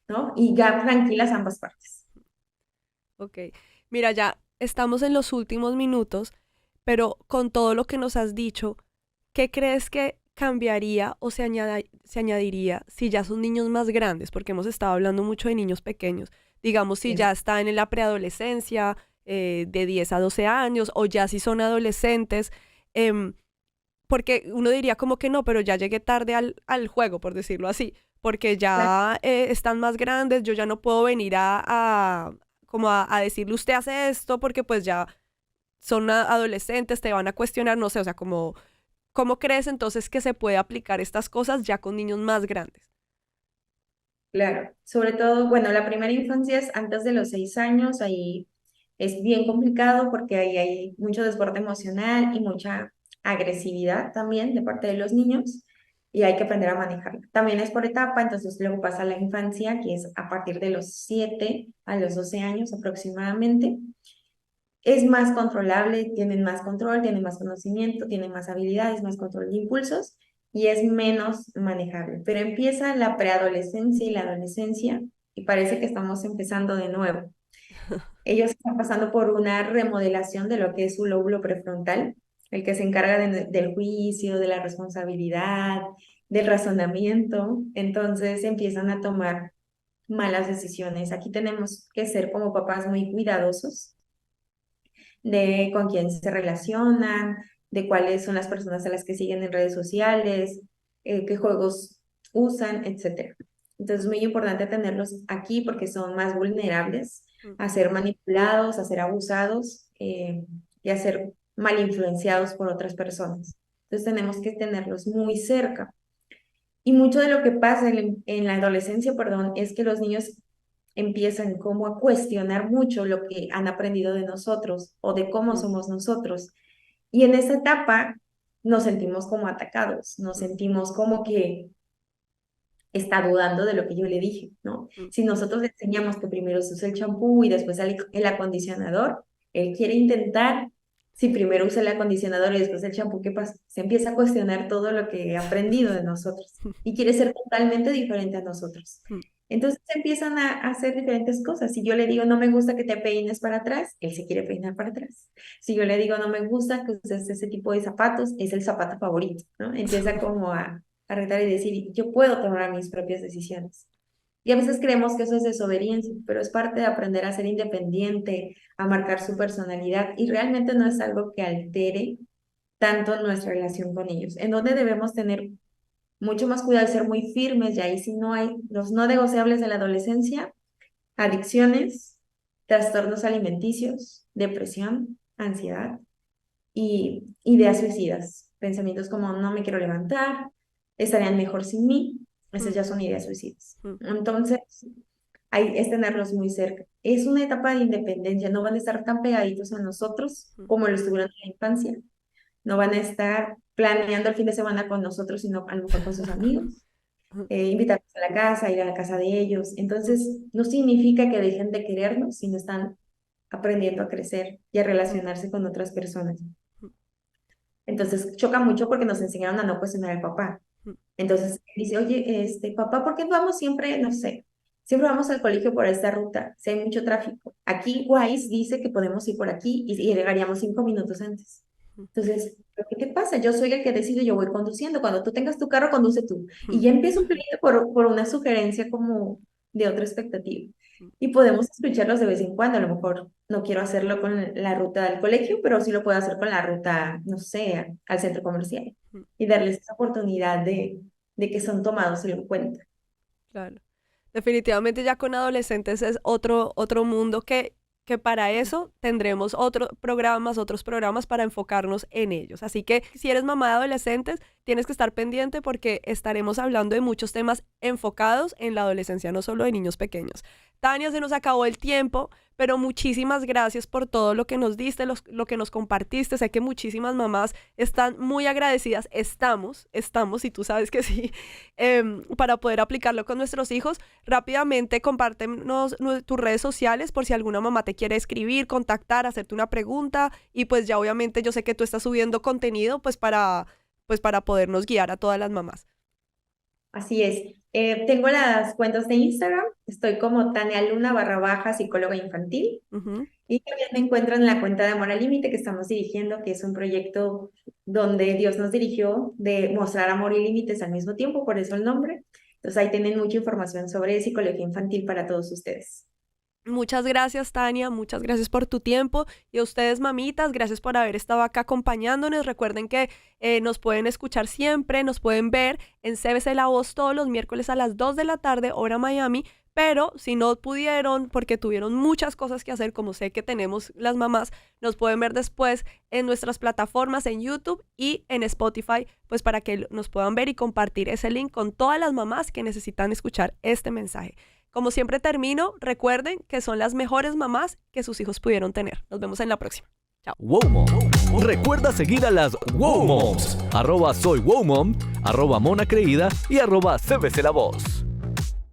¿no? Y ya tranquilas ambas partes. ok. Mira, ya estamos en los últimos minutos, pero con todo lo que nos has dicho, ¿qué crees que cambiaría o se añadiría si ya son niños más grandes? Porque hemos estado hablando mucho de niños pequeños. Digamos, si Bien. ya están en la preadolescencia, de 10 a 12 años, o ya si son adolescentes, em, porque uno diría como que no, pero ya llegué tarde al juego, por decirlo así, porque Claro. ya están más grandes, yo ya no puedo venir como a decirle usted hace esto, porque pues ya son adolescentes, te van a cuestionar, no sé, o sea, como ¿cómo crees entonces que se puede aplicar estas cosas ya con niños más grandes? Claro, sobre todo, bueno, la primera infancia es antes de los 6 años, ahí es bien complicado porque ahí hay mucho desborde emocional y mucha agresividad también de parte de los niños y hay que aprender a manejarla. También es por etapa, entonces luego pasa la infancia, que es a partir de los 7 a los 12 años aproximadamente. Es más controlable, tienen más control, tienen más conocimiento, tienen más habilidades, más control de impulsos y es menos manejable. Pero empieza la preadolescencia y la adolescencia y parece que estamos empezando de nuevo. Ellos están pasando por una remodelación de lo que es su lóbulo prefrontal, el que se encarga del juicio, de la responsabilidad, del razonamiento. Entonces empiezan a tomar malas decisiones. Aquí tenemos que ser como papás muy cuidadosos de con quién se relacionan, de cuáles son las personas a las que siguen en redes sociales, qué juegos usan, etcétera. Entonces es muy importante tenerlos aquí porque son más vulnerables Mm, a ser manipulados, a ser abusados y a ser mal influenciados por otras personas. Entonces tenemos que tenerlos muy cerca. Y mucho de lo que pasa en la adolescencia, perdón, es que los niños empiezan como a cuestionar mucho lo que han aprendido de nosotros o de cómo somos nosotros. Y en esa etapa nos sentimos como atacados, nos sentimos como que está dudando de lo que yo le dije, ¿no? Si nosotros le enseñamos que primero se usa el champú y después el acondicionador, él quiere intentar, si primero usa el acondicionador y después el champú, ¿qué pasa? Se empieza a cuestionar todo lo que ha aprendido de nosotros y quiere ser totalmente diferente a nosotros. Entonces empiezan a hacer diferentes cosas. Si yo le digo, no me gusta que te peines para atrás, él se quiere peinar para atrás. Si yo le digo, no me gusta que uses ese tipo de zapatos, es el zapato favorito, ¿no? Empieza como a retar y decir, yo puedo tomar mis propias decisiones. Y a veces creemos que eso es desobediencia, pero es parte de aprender a ser independiente, a marcar su personalidad, y realmente no es algo que altere tanto nuestra relación con ellos. En donde debemos tener mucho más cuidado de ser muy firmes, y ahí sí no hay los no negociables de la adolescencia: adicciones, trastornos alimenticios, depresión, ansiedad y ideas suicidas. Pensamientos como no me quiero levantar, estarían mejor sin mí. Esas ya son ideas suicidas. Entonces, es tenerlos muy cerca. Es una etapa de independencia, no van a estar tan pegaditos a nosotros como lo estuvieron en la infancia. No van a estar planeando el fin de semana con nosotros, sino a lo mejor con sus amigos. Invitarlos a la casa, ir a la casa de ellos. Entonces, no significa que dejen de querernos, sino están aprendiendo a crecer y a relacionarse con otras personas. Entonces, choca mucho porque nos enseñaron a no cuestionar al papá. Entonces, dice, oye, papá, ¿por qué vamos siempre, no sé, siempre vamos al colegio por esta ruta, si hay mucho tráfico? Aquí Waze dice que podemos ir por aquí y llegaríamos 5 minutos antes. Entonces, ¿qué te pasa? Yo soy el que decide, yo voy conduciendo. Cuando tú tengas tu carro, conduce tú. Y ya empieza un pleito por una sugerencia como de otra expectativa. Y podemos escucharlos de vez en cuando. A lo mejor no quiero hacerlo con la ruta del colegio, pero sí lo puedo hacer con la ruta, no sé, al centro comercial. Y darles esa oportunidad de que son tomados en cuenta. Claro. Definitivamente ya con adolescentes es otro mundo que para eso tendremos otros programas para enfocarnos en ellos. Así que si eres mamá de adolescentes, tienes que estar pendiente porque estaremos hablando de muchos temas enfocados en la adolescencia, no solo de niños pequeños. Tania, se nos acabó el tiempo, pero muchísimas gracias por todo lo que nos diste, lo que nos compartiste. Sé que muchísimas mamás están muy agradecidas. Estamos, y tú sabes que sí, para poder aplicarlo con nuestros hijos. Rápidamente, compártenos tus redes sociales por si alguna mamá te quiere escribir, contactar, hacerte una pregunta. Y pues ya obviamente yo sé que tú estás subiendo contenido pues para podernos guiar a todas las mamás. Así es. Tengo las cuentas de Instagram. Estoy como Tania Luna _ psicóloga infantil. Y también me encuentran en la cuenta de Amor al Límite que estamos dirigiendo, que es un proyecto donde Dios nos dirigió de mostrar amor y límites al mismo tiempo, por eso el nombre. Entonces ahí tienen mucha información sobre psicología infantil para todos ustedes. Muchas gracias, Tania, muchas gracias por tu tiempo, y a ustedes, mamitas, gracias por haber estado acá acompañándonos. Recuerden que nos pueden escuchar siempre, nos pueden ver en CBC La Voz todos los miércoles a las 2 de la tarde, hora Miami, pero si no pudieron porque tuvieron muchas cosas que hacer, como sé que tenemos las mamás, nos pueden ver después en nuestras plataformas, en YouTube y en Spotify, pues para que nos puedan ver y compartir ese link con todas las mamás que necesitan escuchar este mensaje. Como siempre termino, recuerden que son las mejores mamás que sus hijos pudieron tener. Nos vemos en la próxima. Chao. Wow Mom. Recuerda seguir a las Wow Moms. @soywowmom, @monacreída y @cbclavoz.